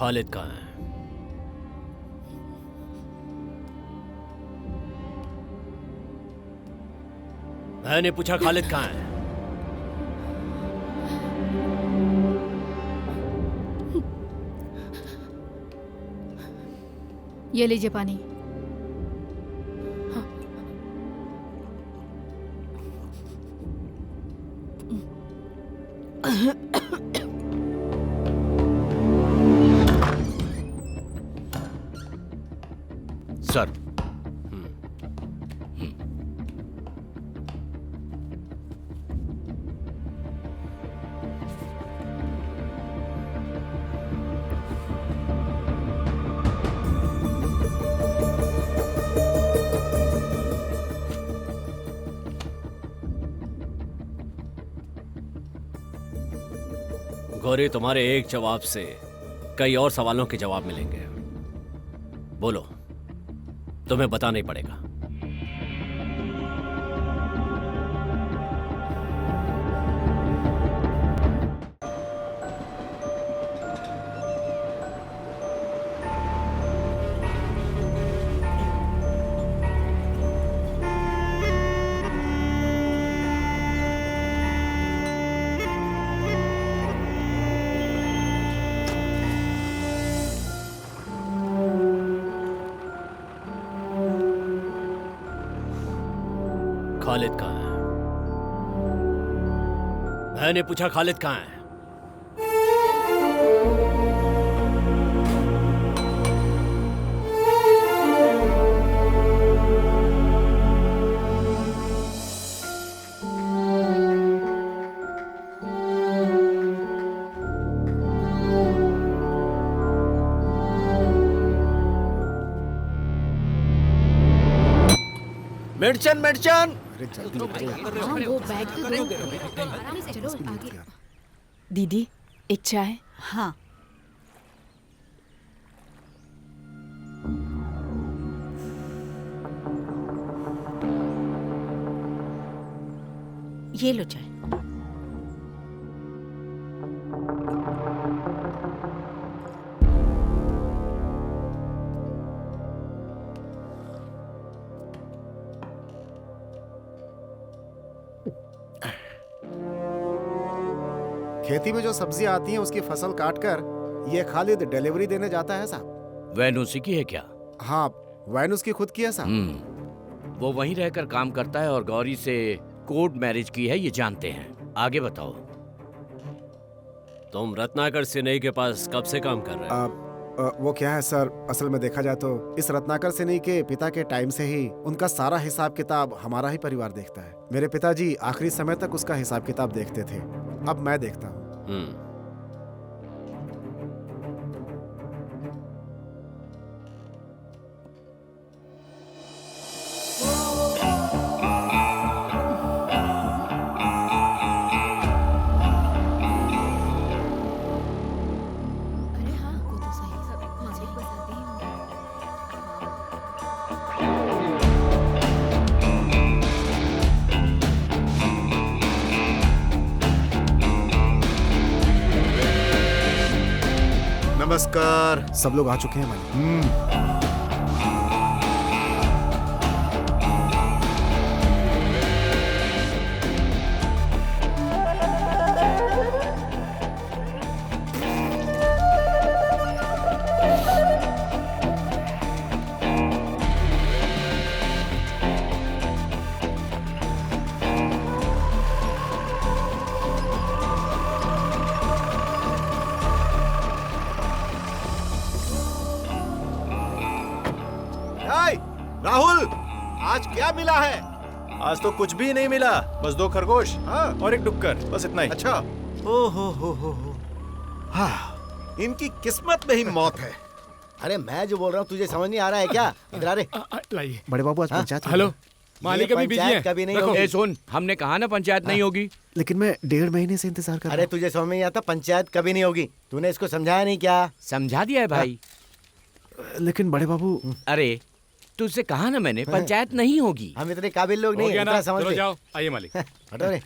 खालिद कहाँ है? मैंने पूछा खालिद कहाँ है? ये लीजिए पानी। सर, गौरी, तुम्हारे एक जवाब से कई और सवालों के जवाब मिलेंगे। बोलो, तुम्हें बताना ही पड़ेगा। खालिद कहाँ है? मैंने पूछा खालिद कहाँ है? मिर्चन मिर्चन। हाँ, वो बैग तो दो। चलो आगे। दीदी, एक चाय। हाँ, ये लो चाय। खेती में जो सब्जी आती है उसकी फसल काट कर ये खालिद डिलीवरी देने जाता है साहब। वैन उसी की है क्या? हाँ, वैन उसकी खुद की है साहब। वो वहीं रहकर काम करता है और गौरी से कोर्ट मैरिज की है, ये जानते हैं। आगे बताओ। तुम रत्नाकर सिन्हा के पास कब से काम कर रहे हो? वो क्या है सर, असल में देखा जाए तो इस रत्नाकर सिन्हा के पिता के टाइम से ही उनका सारा हिसाब किताब हमारा ही परिवार देखता है। मेरे पिताजी आखिरी समय तक उसका हिसाब किताब देखते थे, अब मैं देखता हूँ। अरे हाँ, वो तो सही है। मालिक बताते ही होंगे। नमस्कार। सब लोग आ चुके हैं मालिक। राहुल, आज क्या मिला है? आज तो कुछ भी नहीं मिला, बस 2 खरगोश और 1 डुक्कर, बस इतना ही। अच्छा, ओ हो। हाँ, इनकी किस्मत में ही मौत है। अरे मैं जो बोल रहा हूँ तुझे समझ नहीं आ रहा है क्या? इधर आ रे। लाइए। बड़े बाबू आज पंचायत। हेलो, मालिक अभी बिजी है। कभी नहीं होगी। ए सुन, हमने कहा ना पंचायत नहीं होगी। लेकिन मैं 1.5 महीने से इंतजार कर रहा अरे तुझे समझ में नहीं आता, पंचायत कभी नहीं होगी। तूने इसको समझाया नहीं क्या? समझा दिया है भाई। हूँ। लेकिन बड़े बाबू, अरे तुझसे कहा ना मैंने, पंचायत नहीं होगी। हम इतने काबिल लोग हो नहीं गया इतना ना, समझ चलो ले। जाओ। आइए मालिक। हटो रे।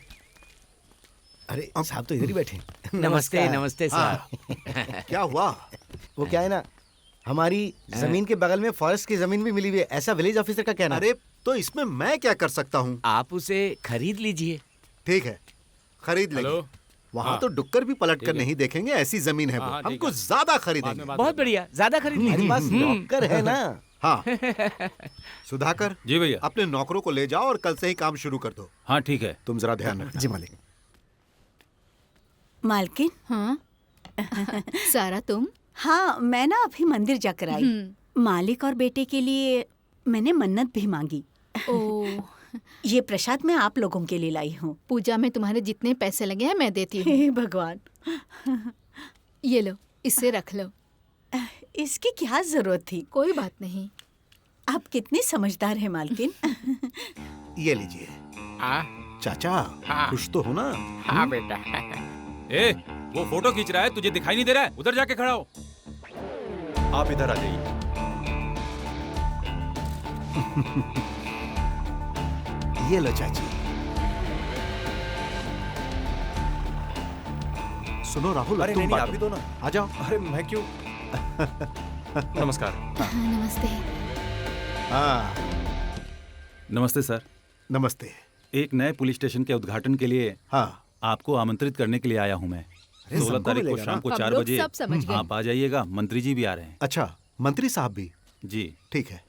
अरे साहब तो इधर ही बैठे। नमस्ते नमस्कार। नमस्ते हाँ। सर। क्या हुआ? वो क्या है ना, हमारी जमीन के बगल में फॉरेस्ट की जमीन भी मिली हुई है, ऐसा विलेज ऑफिसर का कहना है। अरे तो इसमें मैं क्या कर सकता हूँ? आप उसे खरीद लीजिए। ठीक है, खरीद लेंगे। वहाँ तो डुक्कर भी पलट कर नहीं देखेंगे, ऐसी जमीन है वो। हम कुछ ज्यादा खरीदेंगे। बहुत बढ़िया, ज्यादा खरीद मेरे लीजिए। पास नौकर है ना। हाँ सुधाकर, जी भैया। अपने नौकरों को ले जाओ और कल से ही काम शुरू कर दो। हाँ ठीक है। तुम जरा ध्यान रखना। जी मालिक। मालकिन, हाँ सारा तुम? हाँ मैं ना अभी मंदिर जाकर आई। मालिक और बेटे के लिए मैंने मन्नत भी मांगी। ओ, ये प्रसाद मैं आप लोगों के लिए लाई हूँ। पूजा में तुम्हारे जितने पैसे लगे हैं मैं देती हूँ। हे भगवान, ये लो, इससे रख लो। इसकी क्या जरूरत थी? कोई बात नहीं। आप कितनी समझदार हैं मालकिन। ये लीजिए। चाचा खुश तो हो ना? हाँ बेटा। ए, वो फोटो खींच रहा है, तुझे दिखाई नहीं दे रहा है? उधर जाके खड़ा हो। आप इधर आ जाइए। ये लो चाची। सुनो राहुल, अरे तुम नहीं, बात आप ही दो ना। आ जाओ। अरे मैं क्यों? नमस्कार। नमस्ते। हाँ नमस्ते सर। नमस्ते। एक नए पुलिस स्टेशन के उद्घाटन के लिए हाँ आपको आमंत्रित करने के लिए आया हूँ मैं। 16 तारीख को शाम को हम 4 लोग बजे सब समझ गए। आप आ जाइएगा। मंत्री जी भी आ रहे हैं। अच्छा, मंत्री साहब भी? जी ठीक है।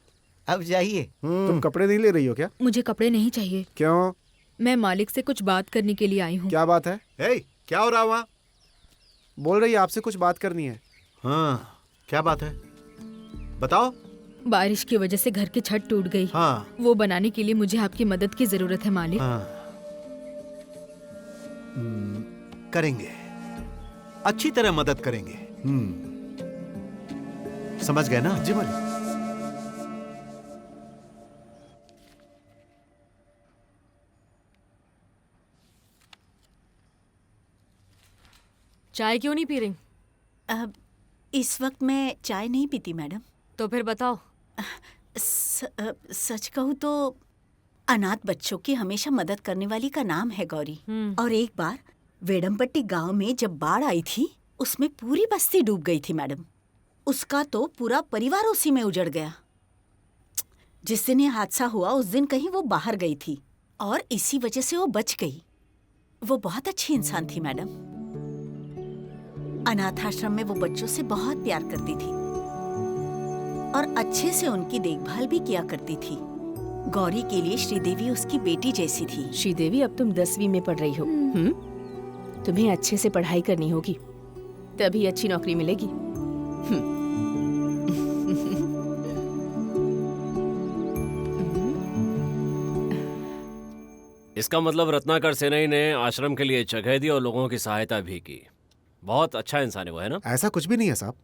अब जाइए। तुम कपड़े नहीं ले रही हो क्या? मुझे कपड़े नहीं चाहिए। क्यों? मैं मालिक से कुछ बात करने के लिए आई हूँ। क्या बात है? ए, क्या हो रहा वहाँ? बोल रही है आपसे कुछ बात करनी है। हाँ क्या बात है, बताओ। बारिश की वजह से घर की छत टूट गई। हाँ वो बनाने के लिए मुझे आपकी मदद की जरूरत है मालिक। हाँ करेंगे, अच्छी तरह मदद करेंगे। समझ गए ना? जी मालिक। चाय क्यों नहीं पी रही? अब इस वक्त मैं चाय नहीं पीती मैडम। तो फिर बताओ। सच कहूँ तो अनाथ बच्चों की हमेशा मदद करने वाली का नाम है गौरी। और एक बार वेडमपट्टी गांव में जब बाढ़ आई थी, उसमें पूरी बस्ती डूब गई थी मैडम। उसका तो पूरा परिवार उसी में उजड़ गया। जिस दिन ये हादसा हुआ उस दिन कहीं वो बाहर गई थी और इसी वजह से वो बच गई। वो बहुत अच्छी इंसान थी मैडम। अनाथ आश्रम में वो बच्चों से बहुत प्यार करती थी और अच्छे से उनकी देखभाल भी किया करती थी। गौरी के लिए श्रीदेवी उसकी बेटी जैसी थी। श्रीदेवी, अब तुम 10वीं में पढ़ रही हो। तुम्हें अच्छे से पढ़ाई करनी होगी, तभी अच्छी नौकरी मिलेगी। इसका मतलब रत्नाकर सेनाई ने आश्रम के लिए जगह दी और लोगों की सहायता भी की। बहुत अच्छा इंसान है वो, है ना? ऐसा कुछ भी नहीं है साहब।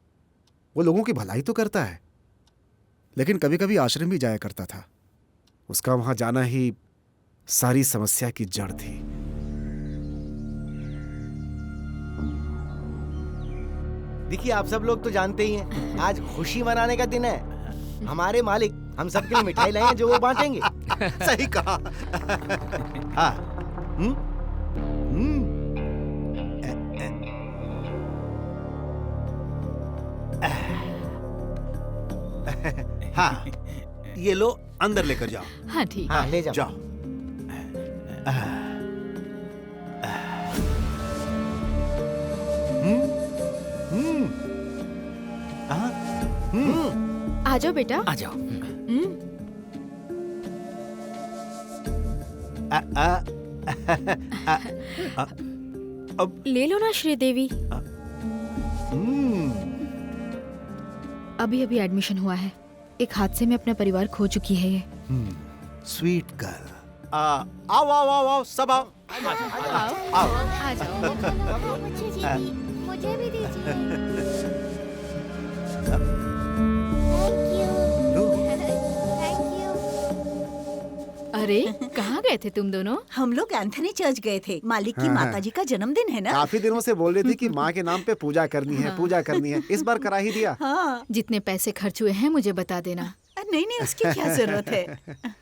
वो लोगों की भलाई तो करता है, लेकिन कभी कभी आश्रम भी जाया करता था। उसका वहां जाना ही सारी समस्या की जड़ थी। देखिए, आप सब लोग तो जानते ही हैं, आज खुशी मनाने का दिन है। हमारे मालिक हम सब के लिए मिठाई लाए हैं जो वो बांटेंगे। सही कहा। हाँ हाँ, ये लो अंदर लेकर जाओ। हाँ ठीक। हाँ, ले जाओ। जाओ। आ जाओ बेटा। आ जाओ। ले लो ना श्रीदेवी। अभी अभी एडमिशन हुआ है। एक हादसे में अपना परिवार खो चुकी है ये। Sweet girl. आओ आओ आओ आओ, सब आओ। आओ। आ जाओ। मुझे भी दीजिए। लो। Thank you. अरे कहाँ गए थे तुम दोनों? हम लोग एंथनी चर्च गए थे। मालिक की हाँ, हाँ। माताजी का जन्मदिन है ना। काफी दिनों से बोल रही थी कि माँ के नाम पे पूजा करनी है, पूजा करनी है। इस बार करा ही दिया। हाँ। जितने पैसे खर्च हुए हैं मुझे बता देना। नहीं नहीं, उसकी क्या जरूरत है।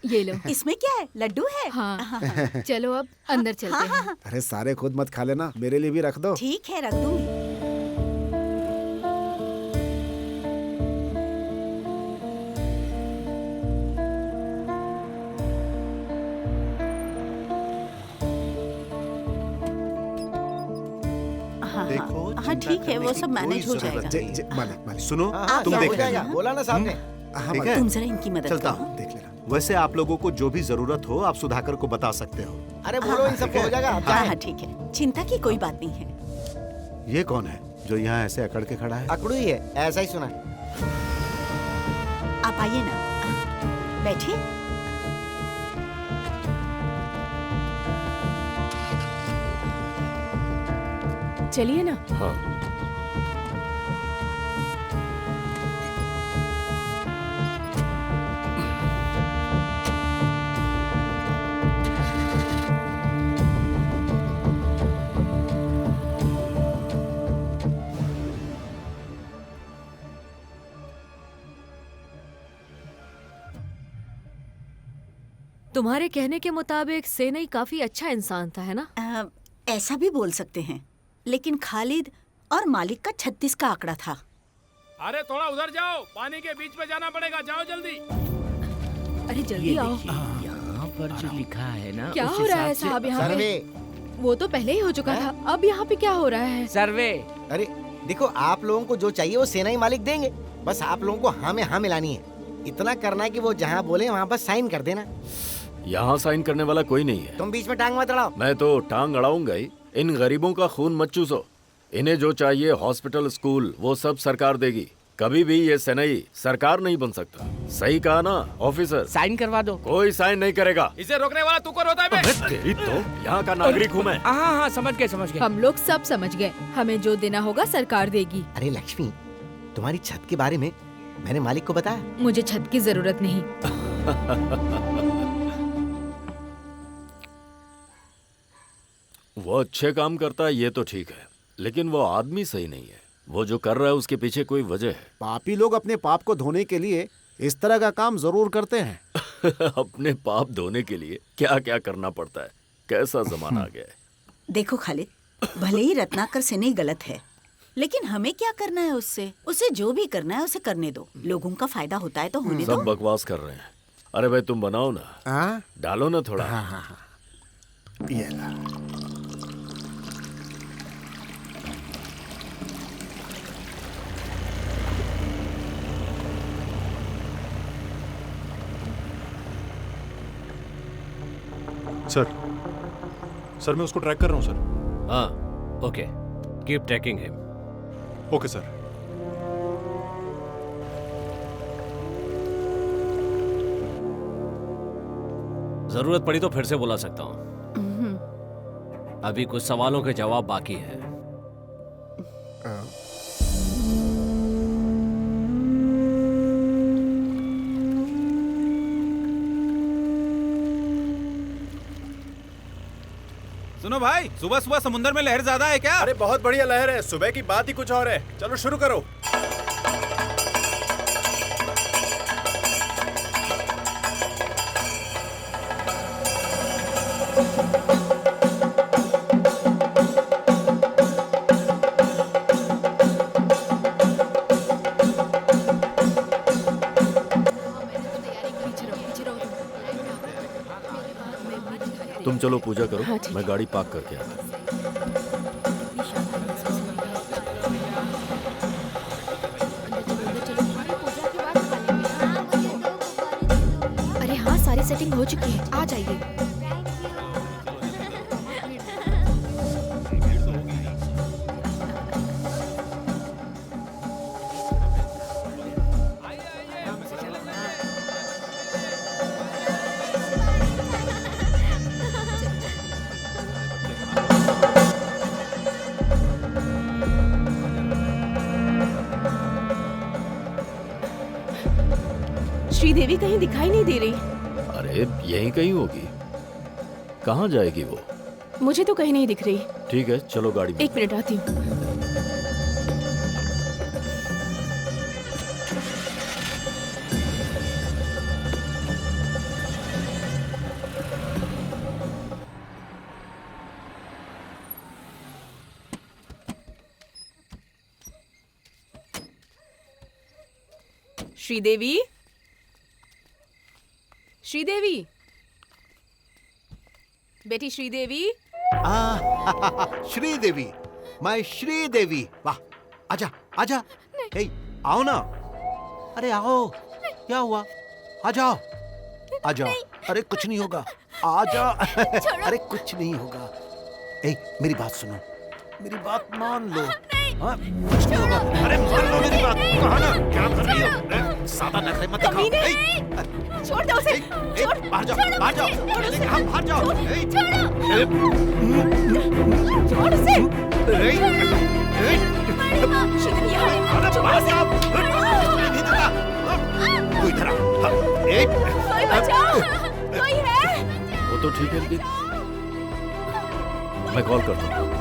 ये लो। इसमें क्या है, लड्डू है। हाँ चलो अब अंदर चलते हैं। अरे सारे खुद मत खा लेना, मेरे लिए भी रख दो। ठीक है, रख दूंगी। देखो, हाँ चिंता ठीक है, वो करने सब की मैनेज हो कोई जरूरत जाएगा। नहीं है। मालिक मालिक सुनो, हाँ, तुम क्या देख हो जाएगा? लेना। बोला ना साहब ने। हाँ ठीक मालिक, है? तुम जरा इनकी मदद चलता करो। हूँ। देख लेना। वैसे आप लोगों को जो भी जरूरत हो आप सुधाकर को बता सकते हो। अरे बोलो, इन सबको हो जाएगा, आप हाँ जाएं। हाँ ठीक है, चिंता की कोई बात नहीं है। ये कौन है जो यहाँ ऐसे अकड़ के खड़ा है? अकड़ू ही है, ऐसा ही सुना। आप आइए ना, बैठिए। चलिए ना। हाँ। तुम्हारे कहने के मुताबिक सेनई काफी अच्छा इंसान था, है ना? ऐसा भी बोल सकते हैं, लेकिन खालिद और मालिक का 36 का आंकड़ा था। अरे थोड़ा उधर जाओ, पानी के बीच में जाना पड़ेगा, जाओ जल्दी। अरे जल्दी आओ। यहाँ पर जो लिखा है ना, क्या उस हो रहा है हिसाब से- साहब यहाँ पे? सर्वे। वो तो पहले ही हो चुका था, अब यहाँ पे क्या हो रहा है? सर्वे। अरे देखो, आप लोगों को जो चाहिए वो सेना ही मालिक देंगे, बस आप लोगों को हाँ में हाँ मिलानी है। इतना करना है कि वो जहाँ बोले वहाँ बस साइन कर देना। यहाँ साइन करने वाला कोई नहीं है। तुम बीच में टांग मत अड़ाओ। मैं तो टांग अड़ाऊंगा ही। इन गरीबों का खून मत चूसो। इन्हें जो चाहिए हॉस्पिटल, स्कूल, वो सब सरकार देगी। कभी भी ये सेनई सरकार नहीं बन सकता। सही कहा ना ऑफिसर? साइन करवा दो। कोई साइन नहीं करेगा। इसे रोकने वाला तू कौन होता है बे? तेरी तो यहाँ का नागरिक हूँ मैं। हाँ हाँ, समझ गए समझ गए। हम लोग सब समझ गए, हमें जो देना होगा सरकार देगी। अरे लक्ष्मी, तुम्हारी छत के बारे में मैंने मालिक को बताया। मुझे छत की जरूरत नहीं। वो अच्छे काम करता है ये तो ठीक है, लेकिन वो आदमी सही नहीं है। वो जो कर रहा है उसके पीछे कोई वजह है। पापी लोग अपने पाप को धोने के लिए इस तरह का काम जरूर करते हैं। अपने पाप धोने के लिए क्या क्या करना पड़ता है। कैसा जमाना आ गया है। देखो खालिद, भले ही रत्नाकर सेनई गलत है, लेकिन हमें क्या करना है उससे? उसे जो भी करना है उसे करने दो। लोगों का फायदा होता है तो होने दो। सब बकवास कर रहे हैं। अरे भाई तुम बनाओ ना, हाँ डालो ना थोड़ा। हाँ हाँ हाँ, ये ला। सर मैं उसको ट्रैक कर रहा हूँ सर। हाँ okay, keep trekking him. Okay sir. जरूरत पड़ी तो फिर से बुला सकता हूँ। अभी कुछ सवालों के जवाब बाकी है। सुनो भाई, सुबह सुबह समुद्र में लहर ज्यादा है क्या? अरे बहुत बढ़िया लहर है, सुबह की बात ही कुछ और है। चलो शुरू करो। तुम चलो पूजा करो, हाँ, ठीक मैं गाड़ी पार्क करके आता हूँ। अरे हाँ, सारी सेटिंग हो चुकी है, आ जाइए। श्रीदेवी कहीं दिखाई नहीं दे रही। अरे यहीं कहीं होगी। कहाँ जाएगी वो? मुझे तो कहीं नहीं दिख रही। ठीक है चलो गाड़ी में। एक मिनट आती हूँ। श्रीदेवी, श्रीदेवी, बेटी श्रीदेवी। श्रीदेवी, मैं श्रीदेवी। वाह, आजा आजा। ए, आओ ना। अरे आओ, क्या हुआ? आ जाओ आ जाओ। अरे कुछ नहीं होगा, आ जा। अरे कुछ नहीं होगा। ए, मेरी बात सुनो, मेरी बात मान लो। हाँ, कुछ नहीं होगा। अरे मान लो मेरी बात। कहा ना, क्या कर रही हो? सादा नखरे मत दिखाओ। छोड़ दो उसे। बाहर जाओ, बाहर जाओ। मैंने कहा बाहर जाओ। छोड़ उसे। तू इधर आ। कोई बचाओ, कोई है? वो तो ठीक है लेकिन मैं कॉल करता हूँ।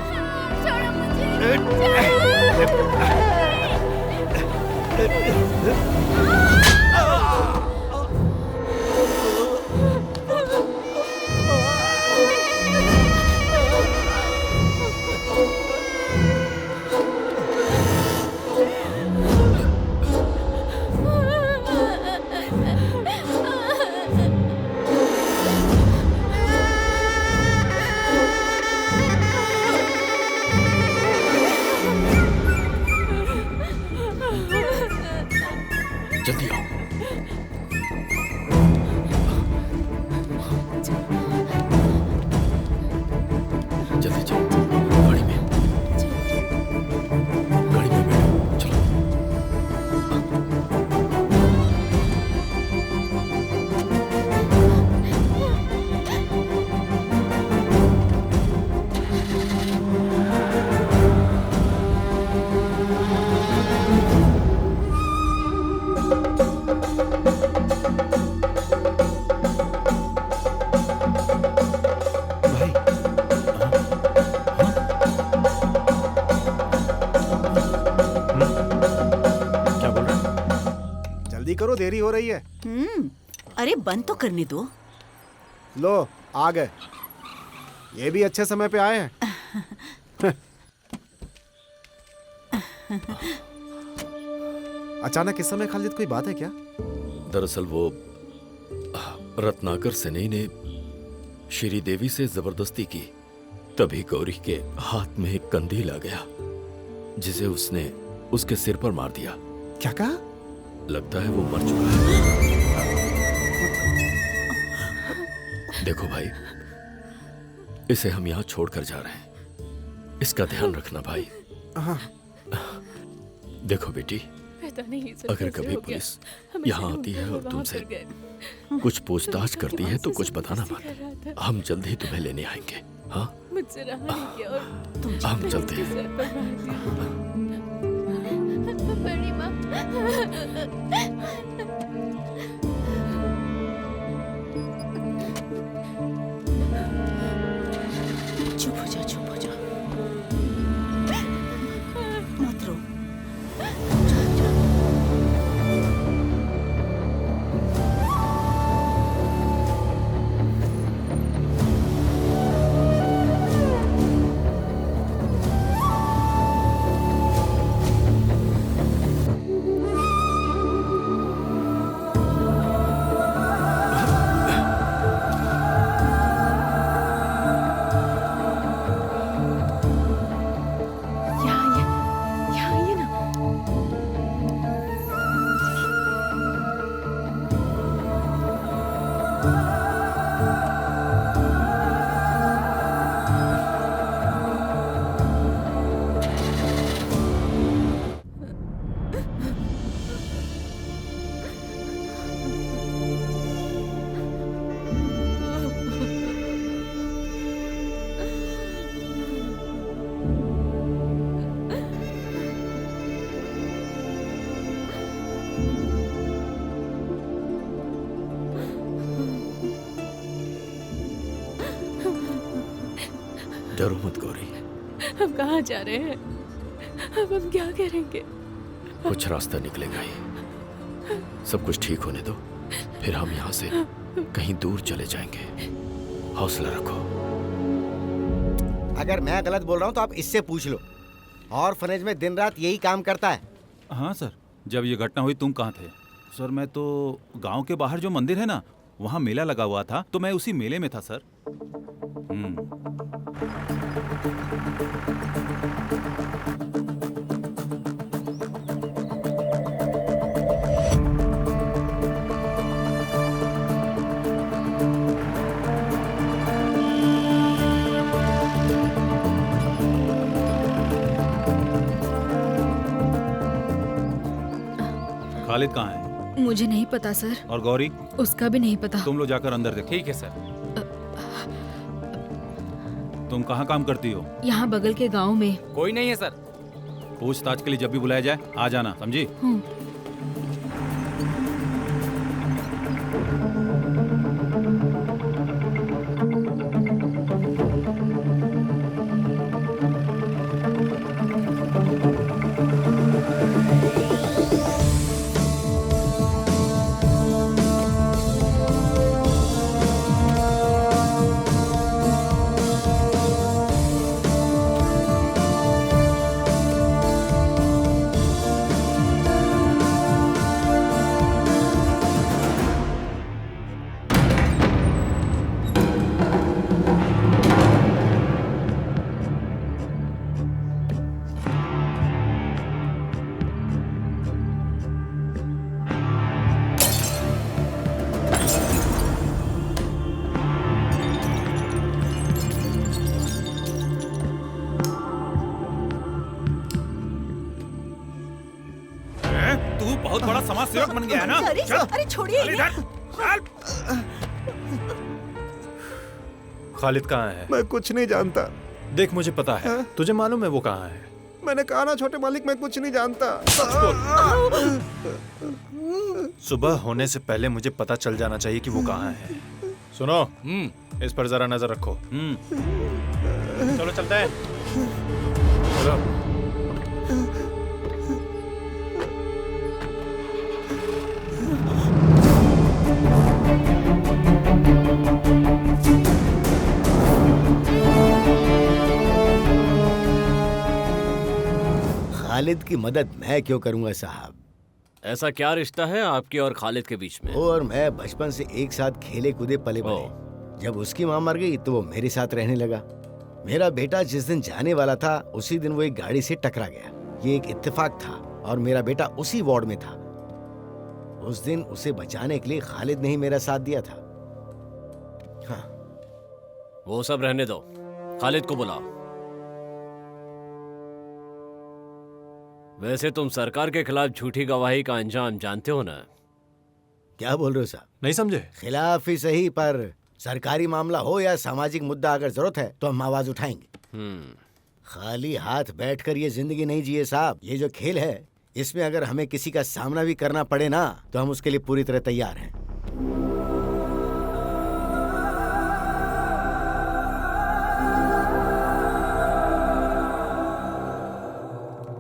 जल्दी आओ। जल्दी जाओ, गाड़ी में बैठो, चलो। जल्दी करो, देरी हो रही है। अरे बंद तो करने दो। लो आ गए, ये भी अच्छे समय पे आए हैं। अचानक इस समय खालिद, कोई बात है क्या? दरअसल वो रत्नाकर सेनई ने श्रीदेवी से जबरदस्ती की, तभी गौरी के हाथ में एक कंदील आ गया जिसे उसने उसके सिर पर मार दिया। क्या कहा? लगता है वो मर चुका है। देखो भाई, इसे हम यहाँ छोड़कर जा रहे हैं, इसका ध्यान रखना भाई। देखो बेटी, अगर कभी पुलिस यहाँ आती है और तुमसे कुछ पूछताछ करती है तो कुछ बताना मत, हम जल्द ही तुम्हें लेने आएंगे। हाँ, मुझसे रहा नहीं गया और हम चलते हैं। बड़ी माँ। चुप हो जा, चुप हो जा, मत रो। डरो मत गौरी, हम कहाँ जा रहे हैं? अब हम क्या करेंगे? कुछ रास्ता निकलेगा ही। सब कुछ ठीक होने दो, फिर हम यहाँ से कहीं दूर चले जाएंगे। हौसला रखो। अगर मैं गलत बोल रहा हूँ तो आप इससे पूछ लो। ऑर्फनेज में दिन रात यही काम करता है। हाँ सर, जब ये घटना हुई तुम कहाँ थे? सर मैं तो गांव के बाहर जो मंदिर है ना, वहाँ मेला लगा हुआ था, तो मैं उसी मेले में था सर। खालिद कहाँ है? मुझे नहीं पता सर। और गौरी? उसका भी नहीं पता। तुम लोग जाकर अंदर देखो। ठीक है सर। तुम कहाँ काम करती हो? यहाँ बगल के गांव में। कोई नहीं है सर। पूछताछ के लिए जब भी बुलाया जाए आ जाना, समझी? तू बहुत बड़ा समाज सेवक बन गया है ना? अरे अरे छोड़िए इन्हें। खालिद कहाँ है? मैं कुछ नहीं जानता। देख मुझे पता है। तुझे मालूम है वो कहाँ है? मैंने कहा ना छोटे मालिक, मैं कुछ नहीं जानता। सच बोल। सुबह होने से पहले मुझे पता चल जाना चाहिए कि वो कहाँ है। सुनो, इस पर जरा नजर रखो। चलो चलते हैं। चलो। खालिद की मदद मैं क्यों करूंगा साहब? ऐसा क्या रिश्ता है आपके और खालिद के बीच में? वो और मैं बचपन से एक साथ खेले कूदे पले बड़े। जब उसकी माँ मर गई तो वो मेरे साथ रहने लगा। मेरा बेटा जिस दिन जाने वाला था उसी दिन वो एक गाड़ी से टकरा गया। ये एक इत्तेफाक था और मेरा बेटा उसी वार्ड में था। उस दिन उसे बचाने के लिए खालिद ने ही मेरा साथ दिया था। हाँ। वो सब रहने दो, खालिद को बुलाओ। वैसे तुम सरकार के खिलाफ झूठी गवाही का अंजाम जानते हो ना? क्या बोल रहे हो साहब? नहीं समझे? खिलाफ ही सही, पर सरकारी मामला हो या सामाजिक मुद्दा, अगर जरूरत है तो हम आवाज उठाएंगे। खाली हाथ बैठकर ये जिंदगी नहीं जिए साहब। ये जो खेल है इसमें अगर हमें किसी का सामना भी करना पड़े ना तो हम उसके लिए पूरी तरह तैयार हैं।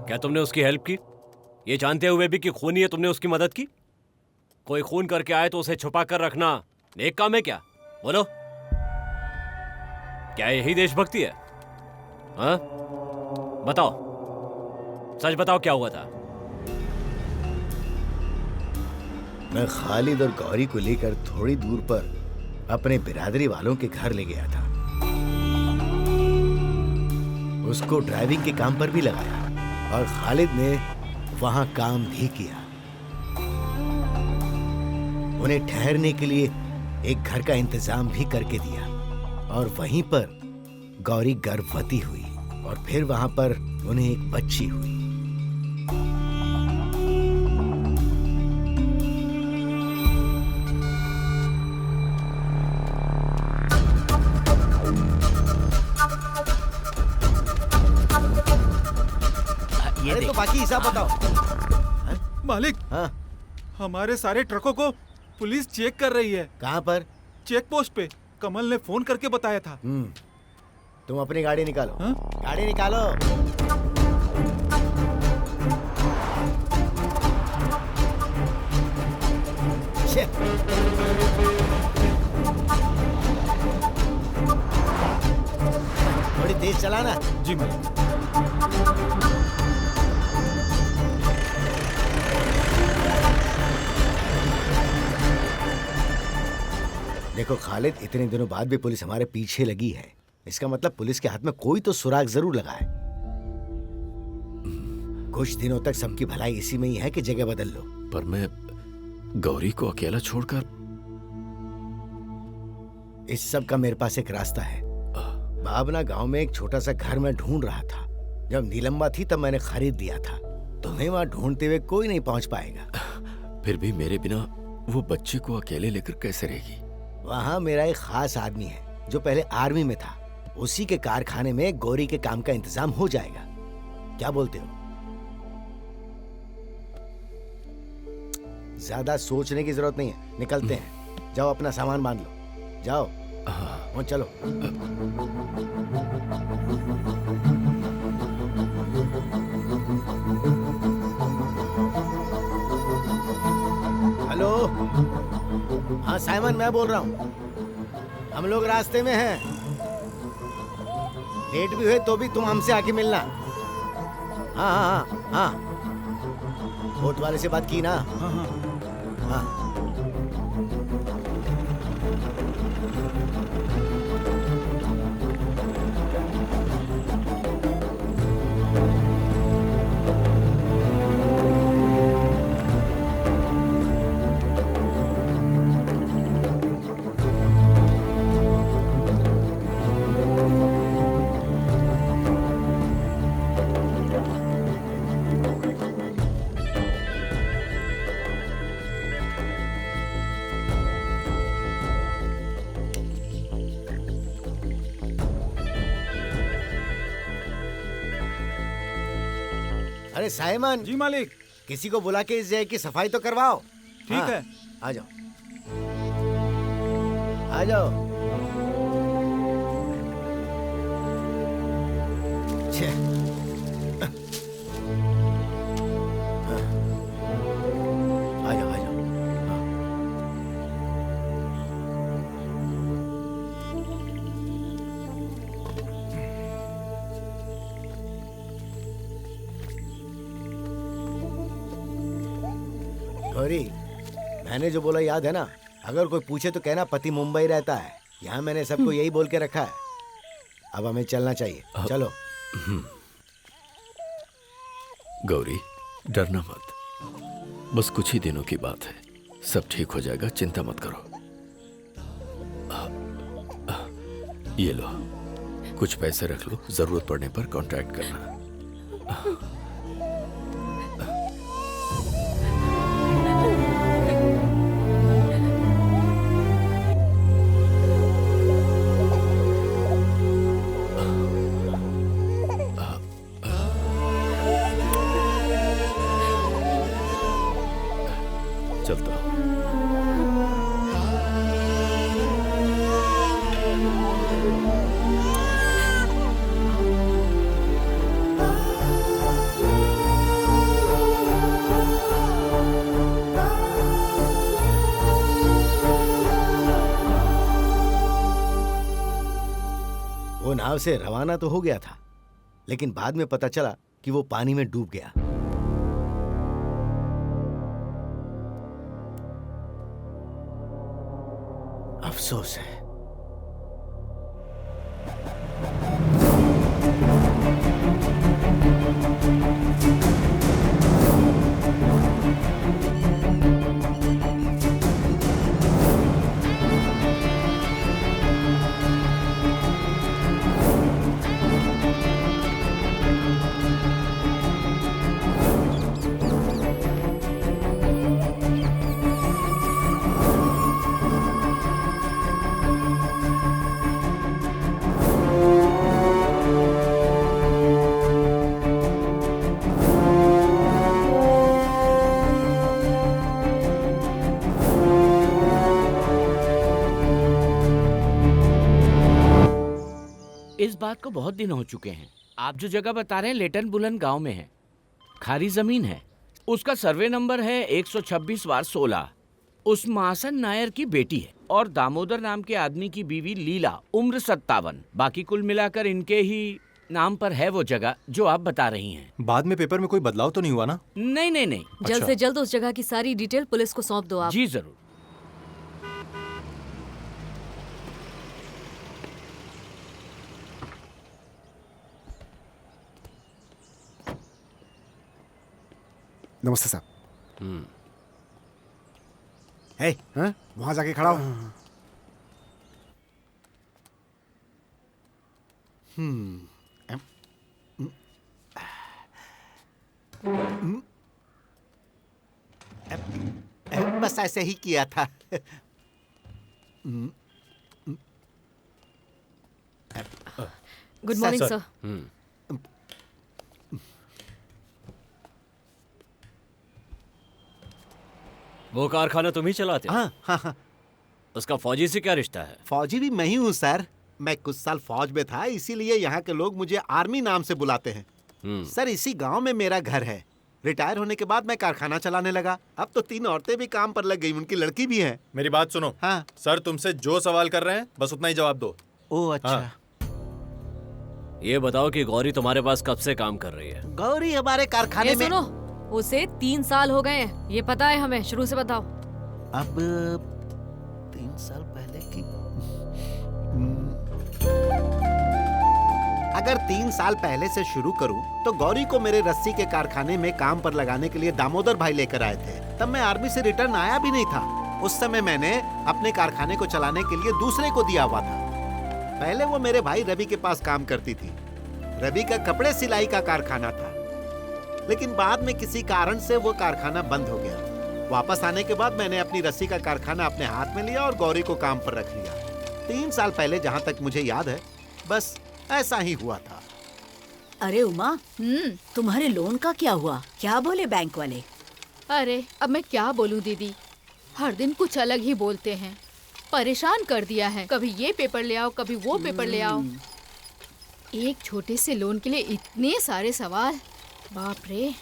क्या तुमने उसकी हेल्प की, ये जानते हुए भी कि खूनी है तुमने उसकी मदद की? कोई खून करके आए तो उसे छुपा कर रखना नेक काम है क्या? बोलो, क्या यही देशभक्ति है? हाँ, बताओ, सच बताओ क्या हुआ था? मैं खालिद और गौरी को लेकर थोड़ी दूर पर अपने बिरादरी वालों के घर ले गया था। उसको ड्राइविंग के काम पर भी लगाया और खालिद ने वहां काम भी किया। उन्हें ठहरने के लिए एक घर का इंतजाम भी करके दिया और वहीं पर गौरी गर्भवती हुई और फिर वहां पर उन्हें एक बच्ची हुई। ये तो बाकी हिसाब बताओ। मालिक, हाँ? हमारे सारे ट्रकों को पुलिस चेक कर रही है। कहाँ पर? चेक पोस्ट पे। कमल ने फोन करके बताया था। तुम अपनी गाड़ी निकालो। हाँ? गाड़ी निकालो। थोड़ी तेज चलाना। जी मालिक। देखो खालिद, इतने दिनों बाद भी पुलिस हमारे पीछे लगी है। इसका मतलब पुलिस के हाथ में कोई तो सुराग जरूर लगा है। कुछ दिनों तक सबकी भलाई इसी में ही है कि जगह बदल लो। पर मैं गौरी को अकेला छोड़कर, इस सब का मेरे पास एक रास्ता है। बाबना गांव में एक छोटा सा घर मैं ढूंढ रहा था। जब नीलम्बा थी तब मैंने खरीद दिया था। तुम्हें वहां ढूंढते हुए कोई नहीं पहुंच पाएगा। फिर भी मेरे बिना वो बच्चे को अकेले लेकर कैसे रहेगी? वहाँ मेरा एक खास आदमी है जो पहले आर्मी में था। उसी के कारखाने में गौरी के काम का इंतजाम हो जाएगा। क्या बोलते हो? ज्यादा सोचने की जरूरत नहीं है, निकलते हैं। जाओ अपना सामान बांध लो, जाओ। और चलो। हेलो, हाँ साइमन मैं बोल रहा हूँ। हम लोग रास्ते में हैं। लेट भी हुए तो भी तुम हमसे आके मिलना। हाँ हाँ हाँ हाँ, कोर्ट वाले से बात की ना? हाँ हाँ हाँ। अरे साइमन। जी मालिक। किसी को बुला के इस जगह की सफाई तो करवाओ। ठीक है। आ जाओ, आ जाओ। छे। आ जाओ, आ जाओ। गौरी, मैंने जो बोला याद है ना? अगर कोई पूछे तो कहना पति मुंबई रहता है। यहाँ मैंने सबको यही बोल के रखा है। अब हमें चलना चाहिए, चलो। गौरी, डरना मत, बस कुछ ही दिनों की बात है, सब ठीक हो जाएगा, चिंता मत करो। ये लो, कुछ पैसे रख लो, जरूरत पड़ने पर कांटेक्ट करना। चलता हूँ। वो नाव से रवाना तो हो गया था, लेकिन बाद में पता चला कि वो पानी में डूब गया। अफसोस है। इस बात को बहुत दिन हो चुके हैं। आप जो जगह बता रहे हैं लेटन बुलन गांव में है, खारी जमीन है। उसका सर्वे नंबर है 126/16। उस मासन नायर की बेटी है और दामोदर नाम के आदमी की बीवी लीला, उम्र 57। बाकी कुल मिलाकर इनके ही नाम पर है वो जगह जो आप बता रही हैं। बाद में पेपर में कोई बदलाव तो नहीं हुआ ना? नहीं नहीं नहीं। जल्द से जल्द उस जगह की सारी डिटेल पुलिस को सौंप दो आप। जी जरूर। नमस्ते साहब। है वहां जाके खड़ा हो। बस ऐसे ही किया था। Good morning sir. वो कारखाना तुम ही चलाते हो? हाँ हाँ हाँ। उसका फौजी से क्या रिश्ता है? फौजी भी मैं ही हूँ सर। मैं कुछ साल फौज में था, इसीलिए यहाँ के लोग मुझे आर्मी नाम से बुलाते हैं। सर इसी गांव में मेरा घर है। रिटायर होने के बाद मैं कारखाना चलाने लगा। अब तो 3 औरतें भी काम पर लग गई, उनकी लड़की भी है। मेरी बात सुनो। हाँ सर तुमसे जो सवाल कर रहे हैं बस उतना ही जवाब दो। ओह अच्छा। हाँ। ये बताओ कि गौरी तुम्हारे पास कब से काम कर रही है? गौरी हमारे कारखाने ये में सुनो, उसे 3 साल हो गए हैं, ये पता है हमें। शुरू से बताओ। अब 3 साल पहले की। अगर 3 साल पहले से शुरू करूं तो गौरी को मेरे रस्सी के कारखाने में काम पर लगाने के लिए दामोदर भाई लेकर आए थे। तब मैं आर्मी से रिटर्न आया भी नहीं था। उस समय मैंने अपने कारखाने को चलाने के लिए दूसरे को दिया हुआ था। पहले वो मेरे भाई रवि के पास काम करती थी। रवि का कपड़े सिलाई का कारखाना था, लेकिन बाद में किसी कारण से वो कारखाना बंद हो गया। वापस आने के बाद मैंने अपनी रस्सी का कारखाना अपने हाथ में लिया और गौरी को काम पर रख लिया। 3 साल पहले जहाँ तक मुझे याद है बस ऐसा ही हुआ था। अरे उमा, तुम्हारे लोन का क्या हुआ? क्या बोले बैंक वाले? अरे अब मैं क्या बोलूं दीदी, हर दिन कुछ अलग ही बोलते हैं। परेशान कर दिया है। कभी ये पेपर ले आओ, कभी वो पेपर ले आओ। एक छोटे से लोन के लिए इतने सारे सवाल, बाप रे।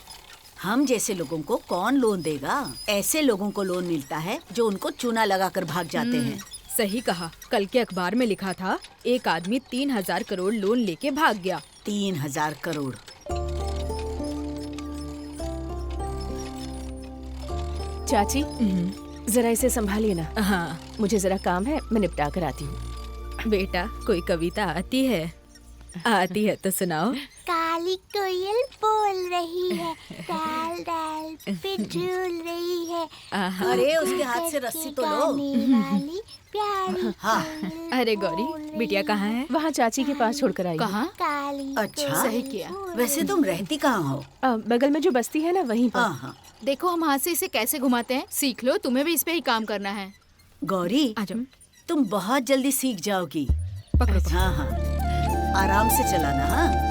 हम जैसे लोगों को कौन लोन देगा? ऐसे लोगों को लोन मिलता है जो उनको चूना लगाकर भाग जाते हैं। सही कहा। कल के अखबार में लिखा था एक आदमी 3,000 करोड़ लोन लेके भाग गया। 3,000 करोड़। चाची जरा इसे संभालिए ना। हाँ, मुझे जरा काम है, मैं निपटा कर आती हूँ। बेटा कोई कविता आती है? आती है तो सुनाओ। काली कोयल बोल रही है, डाल डाल पे झूल रही है। अरे उसके हाथ से रस्सी तो लो। वाली प्यारी। हाँ। अरे गौरी, बिटिया कहाँ है? वहाँ चाची के पास छोड़कर आई। कहाँ? काली। अच्छा, सही किया। वैसे तुम रहती कहाँ हो? बगल में जो बस्ती है ना, वहीं पर। हाँ। देखो हम हाथ से इसे कैसे घुमाते हैं, सीख लो। तुम्हें भी इस पे ही काम करना है। गौरी, तुम बहुत जल्दी सीख जाओगी। पकड़ो। हाँ हाँ, आराम से चलाना। हाँ।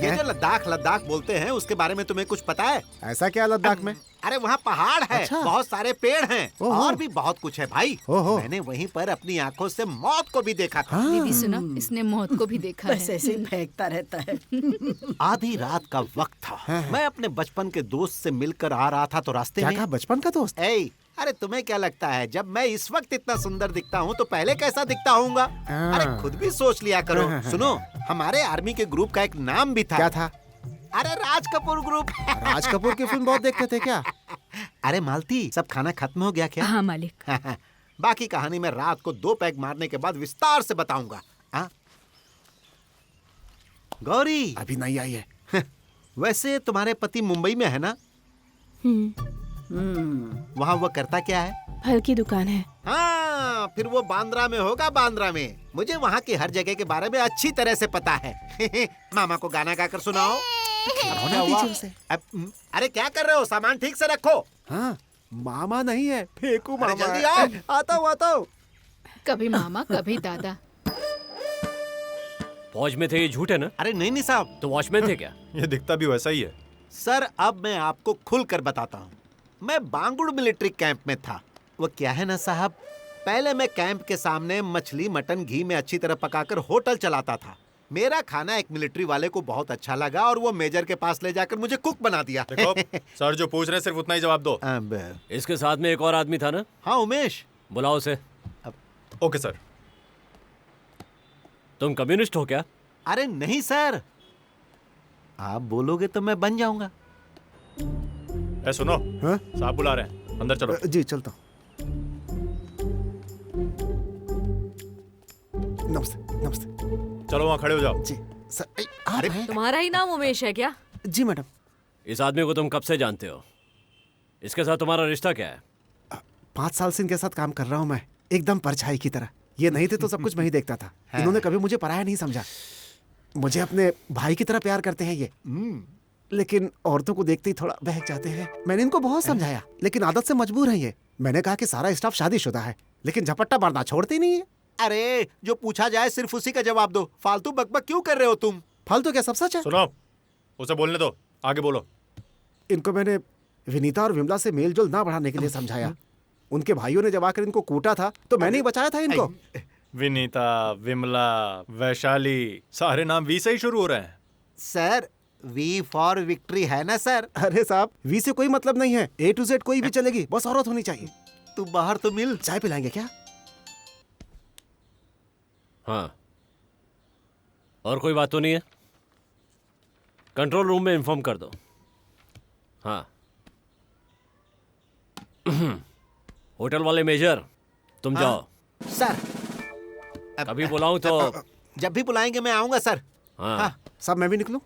ये जो लद्दाख लद्दाख बोलते हैं उसके बारे में तुम्हें कुछ पता है? ऐसा क्या लद्दाख में? अरे वहाँ पहाड़ है। अच्छा। बहुत सारे पेड़ हैं ओहो। और भी बहुत कुछ है भाई। मैंने वहीं पर अपनी आंखों से मौत को भी देखा था। दीदी सुना, इसने मौत को भी देखा है। बस ऐसे ही फेंकता रहता है। आधी रात का वक्त था। मैं अपने बचपन के दोस्त से मिलकर आ रहा था तो रास्ते में। क्या कहा, बचपन का दोस्त? अरे तुम्हें क्या लगता है जब मैं इस वक्त इतना सुंदर दिखता हूँ तो पहले कैसा दिखता होऊंगा? अरे खुद भी सोच लिया करो। सुनो, हमारे आर्मी के ग्रुप का एक नाम भी था। क्या था? अरे राज कपूर ग्रुप। राज कपूर की फिल्म बहुत देखते थे क्या? अरे मालती, सब खाना खत्म हो गया क्या? हाँ मालिक। बाकी कहानी मैं रात को 2 पैग मारने के बाद विस्तार से बताऊंगा। गौरी अभी नहीं आई है। वैसे तुम्हारे पति मुंबई में है ना? वहाँ वो करता क्या है? फल की दुकान है। हाँ, फिर वो बांद्रा में होगा। बांद्रा में। मुझे वहाँ की हर जगह के बारे में अच्छी तरह से पता है। मामा को गाना गाकर सुनाओ। क्या हुआ? अरे क्या कर रहे हो? सामान ठीक से रखो। हाँ, मामा नहीं है, फेंकू मामा। जल्दी आओ। आता हूँ। कभी मामा कभी दादा। फौज में थे, ये झूठ है ना? अरे नहीं साहब। तो वॉचमैन थे क्या? ये दिखता भी वैसा ही है। सर अब मैं आपको खुल कर बताता हूँ। मैं बांगुड़ मिलिट्री कैंप में था। वो क्या है ना साहब, पहले मैं कैंप के सामने मछली मटन घी में अच्छी तरह पकाकर होटल चलाता था। मेरा खाना एक मिलिट्री वाले को बहुत अच्छा लगा और वो मेजर के पास ले जाकर मुझे कुक बना दिया। देखो, सर जो पूछ रहे हैं सिर्फ उतना ही जवाब दो। इसके साथ में एक और आदमी था ना? हाँ, उमेश। बुलाओ उसे। Okay sir. तुम कम्युनिस्ट हो क्या? अरे नहीं सर, आप बोलोगे तो मैं बन जाऊंगा। सुनो, साहब बुला रहे हैं, अंदर चलो। जी चलता हूँ। नमस्ते। चलो वहाँ खड़े हो जाओ। जी सर। आप हैं? तुम्हारा ही नाम उमेश है क्या? जी मैडम। इस आदमी को तुम कब से जानते हो? इसके साथ तुम्हारा रिश्ता क्या है? 5 साल से इनके साथ काम कर रहा हूँ मैं, एकदम परछाई की तरह। ये नहीं थे तो सब कुछ मैं ही देखता था। इन्होंने कभी मुझे पराया नहीं समझा। मुझे अपने भाई की तरह प्यार करते हैं ये, लेकिन औरतों को देखते ही थोड़ा बहक जाते हैं। मैंने इनको बहुत समझाया, लेकिन आदत से मजबूर है ये। मैंने कहा कि सारा स्टाफ शादीशुदा है, लेकिन झपट्टा मारना छोड़ते ही नहीं है। अरे जो पूछा जाए सिर्फ उसी का जवाब दो, फालतू बकबक क्यों कर रहे हो तुम? फालतू क्या, सब सच है। सुनो, उसे बोलने दो, आगे बोलो। इनको मैंने विनीता और विमला से मेल जोल ना बढ़ाने के लिए समझाया। उनके भाइयों ने जब आकर इनको कूटा था तो मैंने ही बचाया था इनको। विनीता, विमला, वैशाली, सारे नाम वी से ही शुरू हो रहे हैं। सर वी फॉर विक्ट्री है ना सर? अरे साहब, वी से कोई मतलब नहीं है, A to Z कोई भी चलेगी, बस औरत होनी चाहिए। तू बाहर तो मिल, चाय पिलाएंगे क्या? हाँ, और कोई बात तो नहीं है? कंट्रोल रूम में इन्फॉर्म कर दो। हाँ। होटल वाले मेजर, तुम जाओ। सर कभी बुलाऊं तो? जब भी बुलाएंगे मैं आऊंगा सर। हाँ। साहब मैं भी निकलूं?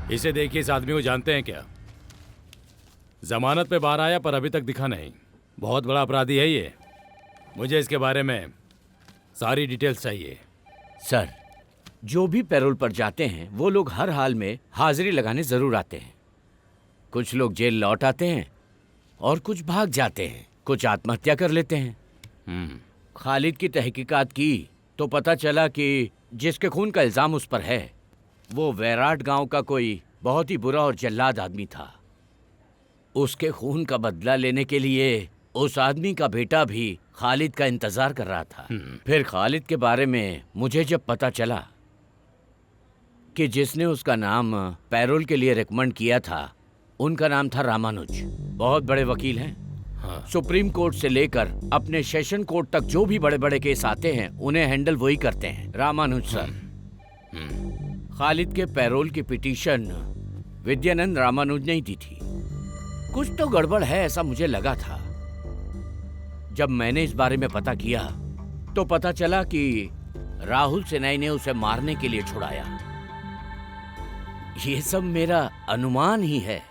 इसे देखिए, इस आदमी को जानते हैं क्या? जमानत पे बाहर आया पर अभी तक दिखा नहीं। बहुत बड़ा अपराधी है ये। मुझे इसके बारे में सारी डिटेल्स चाहिए। सर, जो भी पैरोल पर जाते हैं वो लोग हर हाल में हाजिरी लगाने जरूर आते हैं। कुछ लोग जेल लौट आते हैं और कुछ भाग जाते हैं, कुछ आत्महत्या कर लेते हैं। खालिद की तहकीकात की तो पता चला कि जिसके खून का इल्जाम उस पर है वो वैराट गांव का कोई बहुत ही बुरा और जल्लाद आदमी था। उसके खून का बदला लेने के लिए उस आदमी का बेटा भी खालिद का इंतजार कर रहा था। फिर खालिद के बारे में मुझे जब पता चला कि जिसने उसका नाम पैरोल के लिए रिकमेंड किया था उनका नाम था रामानुज। बहुत बड़े वकील हैं। सुप्रीम कोर्ट से लेकर अपने सेशन कोर्ट तक जो भी बड़े बड़े केस आते हैं उन्हें हैंडल वही करते हैं, रामानुज सर। खालिद के पैरोल की पिटीशन विद्यानंद रामानुज ने ही दी थी। कुछ तो गड़बड़ है ऐसा मुझे लगा था। जब मैंने इस बारे में पता किया तो पता चला कि राहुल सेनाई ने उसे मारने के लिए छुड़ाया। ये सब मेरा अनुमान ही है।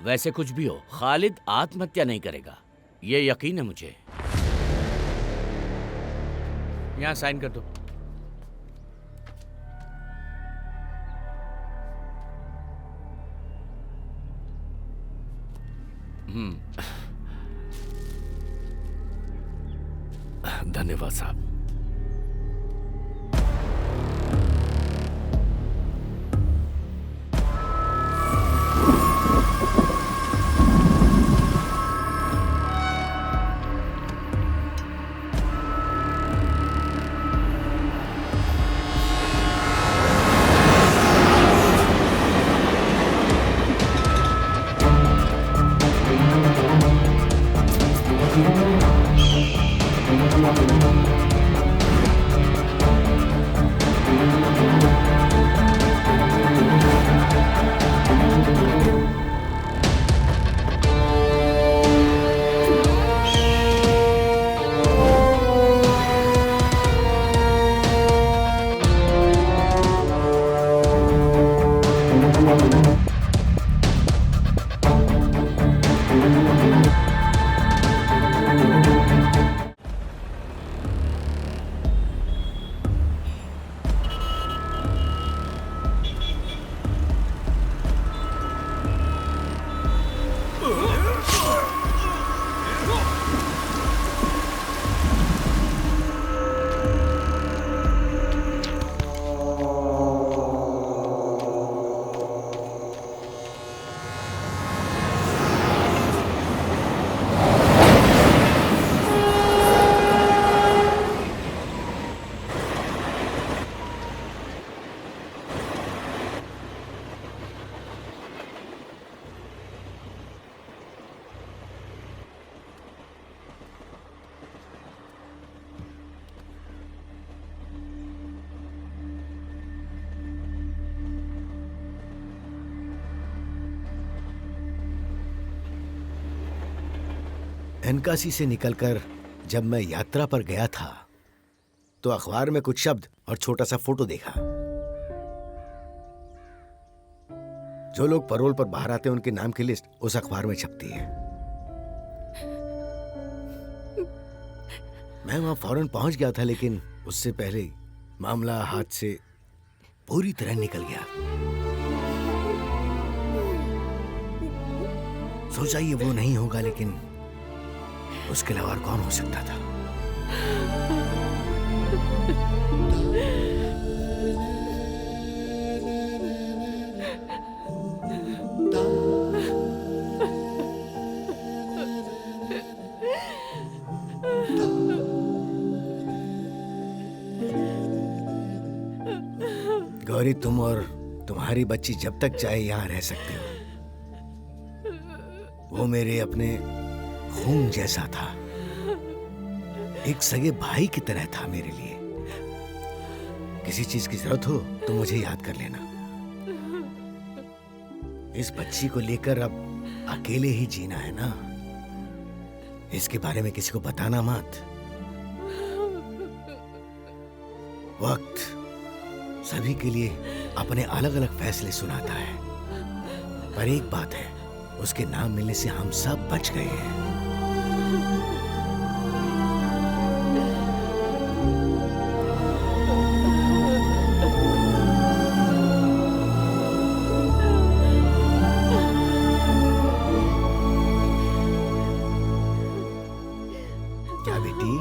वैसे कुछ भी हो, खालिद आत्महत्या नहीं करेगा, ये यकीन है मुझे। यहां साइन कर दो। धन्यवाद साहब। धनकासी से निकलकर जब मैं यात्रा पर गया था तो अखबार में कुछ शब्द और छोटा सा फोटो देखा। जो लोग पैरोल पर बाहर आते हैं उनके नाम की लिस्ट उस अखबार में छपती है। मैं वहां फौरन पहुंच गया था, लेकिन उससे पहले ही मामला हाथ से पूरी तरह निकल गया। सोचा ये वो नहीं होगा, लेकिन उसके अलावा और कौन हो सकता था। गौरी, तुम और तुम्हारी बच्ची जब तक चाहे यहाँ रह सकते हो। वो मेरे अपने खून जैसा था, एक सगे भाई की तरह था मेरे लिए। किसी चीज की जरूरत हो तो मुझे याद कर लेना। इस बच्ची को लेकर अब अकेले ही जीना है ना, इसके बारे में किसी को बताना मत। वक्त सभी के लिए अपने अलग अलग फैसले सुनाता है, पर एक बात है, उसके नाम मिलने से हम सब बच गए हैं। क्या बेटी?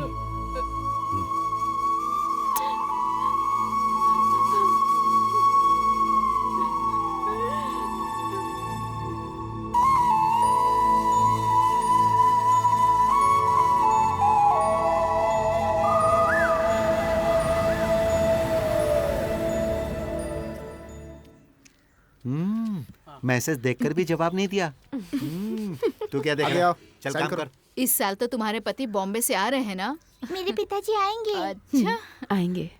मैसेज देखकर भी जवाब नहीं दिया। तू क्या देख आगे रहा आओ, है? चल साइन काम करो। कर। इस साल तो तुम्हारे पति बॉम्बे से आ रहे हैं ना? मेरे पिताजी आएंगे। अच्छा। आएंगे।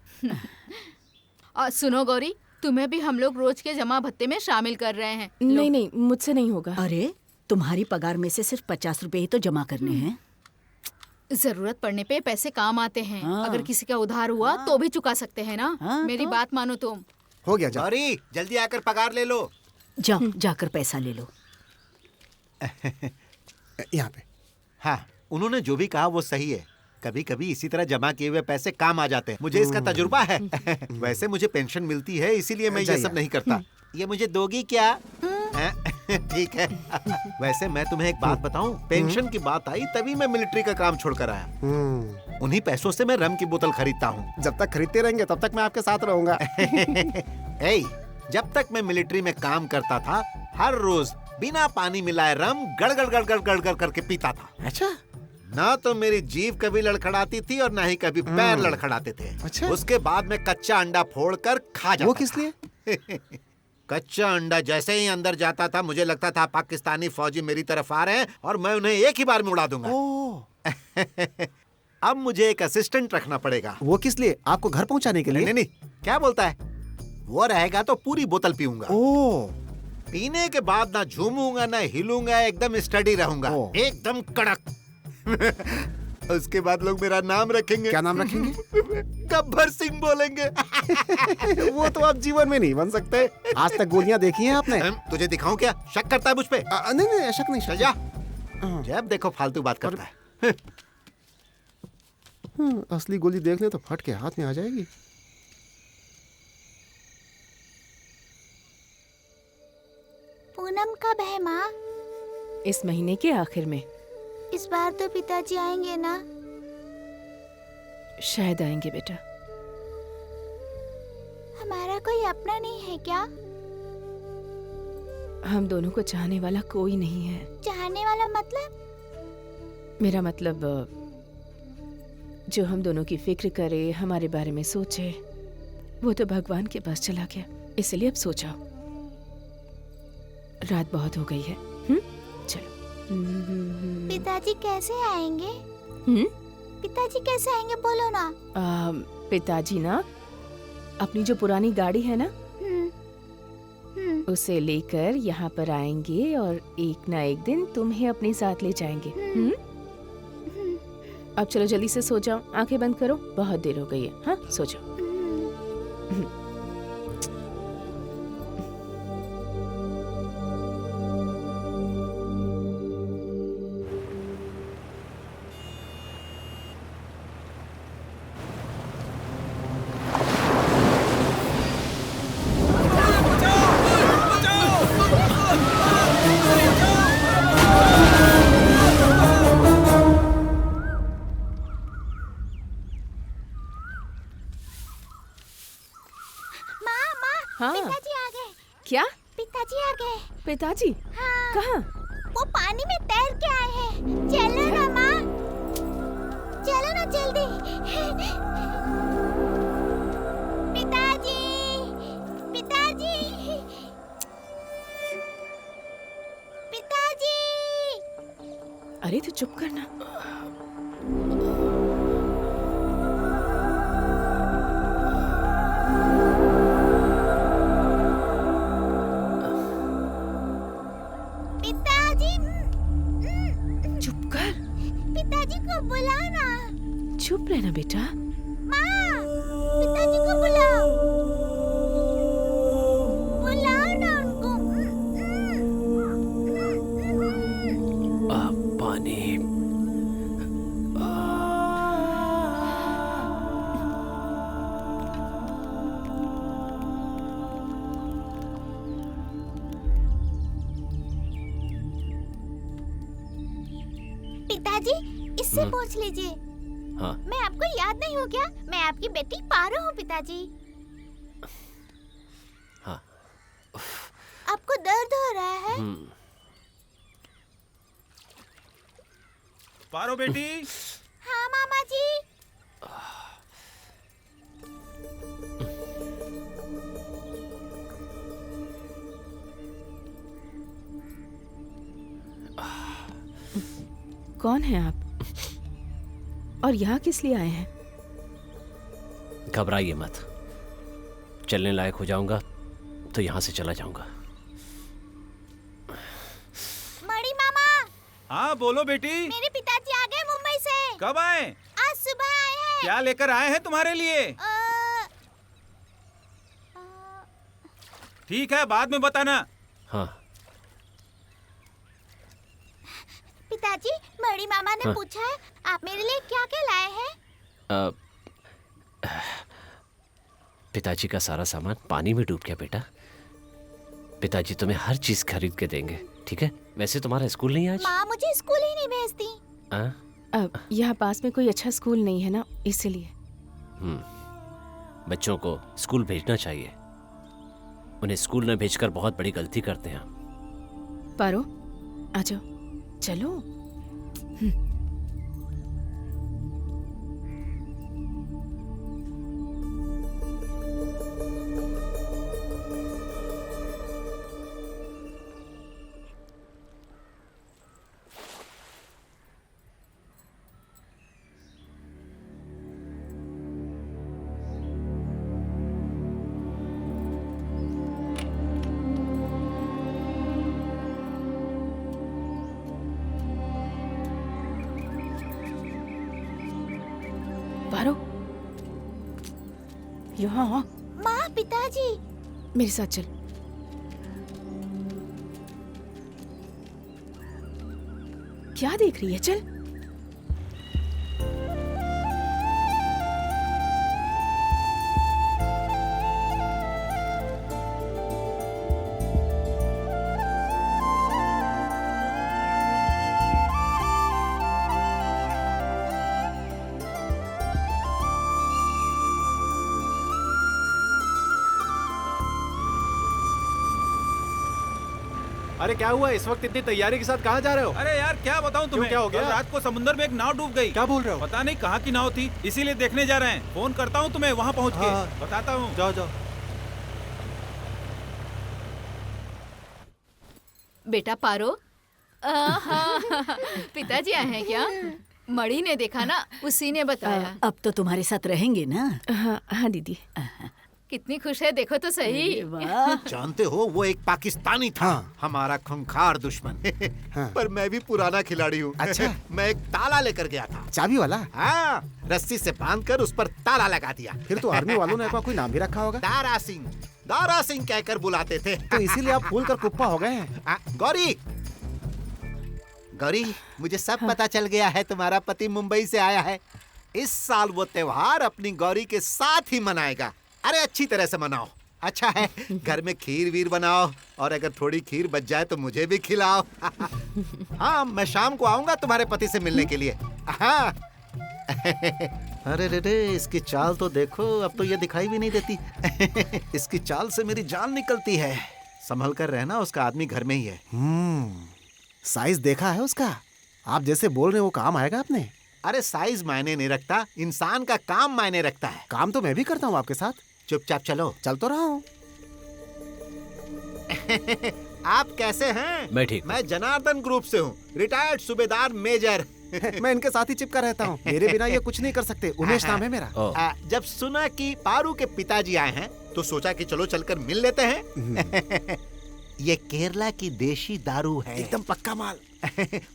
और सुनो गौरी, तुम्हें भी हम लोग रोज के जमा भत्ते में शामिल कर रहे हैं। नहीं नहीं, मुझसे नहीं होगा। अरे तुम्हारी पगार में से सिर्फ 50 रुपए ही तो जमा करने हैं। जरूरत पड़ने पे पैसे काम आते हैं। हाँ। अगर किसी का उधार हुआ तो भी चुका सकते हैं ना। हाँ, मेरी तो? बात मानो तुम। हो गया जा। गौरी, जल्दी आकर पगार ले लो। जाओ, जाकर पैसा ले लो। यहाँ पे। हाँ, उन्होंने जो भी कहा वो सही है। कभी कभी इसी तरह जमा किए हुए पैसे काम आ जाते हैं। मुझे इसका तजुर्बा है। वैसे मुझे पेंशन मिलती है, इसीलिए मैं ये सब नहीं करता। ये मुझे दोगी क्या? ठीक है। वैसे मैं तुम्हें एक बात बताऊं, पेंशन की बात आई तभी मैं मिलिट्री का काम छोड़कर आया। उन्हीं पैसों से मैं रम की बोतल खरीदता हूँ। जब तक खरीदते रहेंगे तब तक मैं आपके साथ रहूंगा। जब तक मैं मिलिट्री में काम करता था, हर रोज बिना पानी मिलाए रम गड़गड़ गड़गड़ गड़गड़ करके पीता था। अच्छा। ना तो मेरी जीभ कभी लड़खड़ाती थी और ना ही कभी पैर लड़खड़ाते थे। अच्छा। उसके बाद मैं कच्चा अंडा फोड़कर खा जाता। वो किस लिए? कच्चा अंडा जैसे ही अंदर जाता था, मुझे लगता था पाकिस्तानी फौजी मेरी तरफ आ रहे हैं और मैं उन्हें एक ही बार में उड़ा दूंगा। अब मुझे एक असिस्टेंट रखना पड़ेगा। वो किस लिए? आपको घर पहुंचाने के लिए? नहीं नहीं, क्या बोलता है? वो रहेगा तो पूरी बोतल पीऊंगा। पीने के बाद ना झूमूंगा ना हिलूंगा, एकदम स्टडी रहूंगा, एकदम कड़क। उसके बाद लोग मेरा नाम रखेंगे। क्या नाम रखेंगे? गब्बर सिंह बोलेंगे। वो तो आप जीवन में नहीं बन सकते। आज तक गोलियां देखी हैं आपने? तुझे दिखाऊं क्या? शक करता है मुझ पे? नहीं नहीं, शक नहीं। चल जा। जब देखो फालतू बात करता है। असली गोली देख ले तो फट के हाथ में आ जाएगी। पूनम कब है माँ? इस महीने के आखिर में। इस बार तो पिताजी आएंगे ना? शायद आएंगे बेटा। हमारा कोई अपना नहीं है क्या? हम दोनों को चाहने वाला कोई नहीं है। चाहने वाला मतलब? मेरा मतलब जो हम दोनों की फिक्र करे, हमारे बारे में सोचे, वो तो भगवान के पास चला गया। इसलिए अब सो जाओ, रात बहुत हो गई है। चलो। पिताजी कैसे आएंगे? पिताजी कैसे आएंगे बोलो ना। पिताजी ना अपनी जो पुरानी गाड़ी है ना, उसे लेकर यहाँ पर आएंगे और एक ना एक दिन तुम्हें अपने साथ ले जाएंगे। अब चलो जल्दी से सो जाओ, आंखें बंद करो, बहुत देर हो गई है। हाँ सो जाओ। हाँ पिताजी आ गए। क्या? पिताजी आ गए। पिताजी? हाँ। कहाँ? वो पानी में तैर के आए हैं। चलो ना माँ, चलो ना जल्दी। पिताजी, पिताजी, पिताजी। अरे तू चुप करना। पिताजी को बुलाना। चुप रहना बेटा। माँ, पिताजी को बुलाओ, बुलाओ ना उनको। पानी। पिताजी इससे पूछ लीजिए। हाँ। मैं आपको याद नहीं हूँ क्या? मैं आपकी बेटी पारो हूँ पिताजी। हाँ। आपको दर्द हो रहा है? पारो बेटी। हाँ मामा जी। कौन है आप? और यहाँ किस लिए आए हैं? घबराइए मत, चलने लायक हो जाऊंगा तो यहाँ से चला जाऊंगा। मणि मामा। हाँ बोलो बेटी। मेरे पिताजी आ गए मुंबई से। कब आए? आज सुबह आए हैं। क्या लेकर आए हैं तुम्हारे लिए? ठीक है, बाद में बताना। हाँ। पिताजी, मणि मामा ने पूछा है आप मेरे लिए क्या क्या लाए हैं? पिताजी का सारा सामान पानी में डूब गया बेटा। पिताजी तुम्हें हर चीज खरीद के देंगे, ठीक है? वैसे तुम्हारा स्कूल नहीं आज? माँ मुझे स्कूल ही नहीं भेजती। अब यहाँ पास में कोई अच्छा स्कूल नहीं है ना, इसीलिए। बच्चों को स्कूल भेजना चाहिए, उन्हें स्कूल न भेजकर बहुत बड़ी गलती करते हैं। पारो आ जाओ, चलो। पारो, यहाँ आ। माँ, पिताजी। मेरे साथ चल। क्या देख रही है? चल। अरे क्या हुआ इस वक्त इतनी तैयारी के साथ कहाँ जा रहे हो? अरे यार क्या बताऊं तुम्हें, क्या हो गया? रात को समुद्र में एक नाव डूब गई। क्या बोल रहे हो? पता नहीं कहाँ की नाव थी, इसीलिए देखने जा रहे हैं। फोन करता हूँ तुम्हें वहाँ पहुँच के। बताता हूँ। जाओ जाओ। बेटा पारो, पिताजी आए हैं क्या? मणि ने देखा ना, उसी ने बताया। अब तो तुम्हारे साथ रहेंगे ना? हाँ हाँ दीदी। कितनी खुश है, देखो तो सही। जानते हो वो एक पाकिस्तानी था, हमारा खूंखार दुश्मन। पर मैं भी पुराना खिलाड़ी हूँ। अच्छा। मैं एक ताला लेकर गया था। चाबी वाला? हाँ, रस्सी से बांधकर उस पर ताला लगा दिया। फिर तो आर्मी वालों ने कोई नाम भी रखा होगा। दारा सिंह कहकर बुलाते थे। तो इसीलिए आप फूल कर कुप्पा हो गए हैं। गौरी, गौरी, मुझे सब पता चल गया है, तुम्हारा पति मुंबई से आया है। इस साल वो त्योहार अपनी गौरी के साथ ही मनाएगा। अरे अच्छी तरह से मनाओ। अच्छा है, घर में खीर वीर बनाओ, और अगर थोड़ी खीर बच जाए तो मुझे भी खिलाओ। हाँ, मैं शाम को आऊंगा तुम्हारे पति से मिलने के लिए। हाँ। अरे रे रे, इसकी चाल तो देखो, अब तो ये दिखाई भी नहीं देती। इसकी चाल से मेरी जान निकलती है। संभल कर रहना, उसका आदमी घर में ही है। साइज देखा है उसका? आप जैसे बोल रहे हो वो काम आएगा आपने? अरे साइज मायने नहीं रखता, इंसान का काम मायने रखता है। काम तो मैं भी करता हूँ आपके साथ। चुपचाप चलो। चल तो रहा हूँ। आप कैसे हैं? मैं ठीक। मैं जनार्दन ग्रुप से हूँ, रिटायर्ड सूबेदार मेजर। मैं इनके साथ ही चिपका रहता हूँ। मेरे बिना ये कुछ नहीं कर सकते। उमेश नाम है मेरा। जब सुना कि पारू के पिताजी आए हैं तो सोचा कि चलो चलकर मिल लेते हैं। ये केरला की देशी दारू है, एकदम पक्का माल।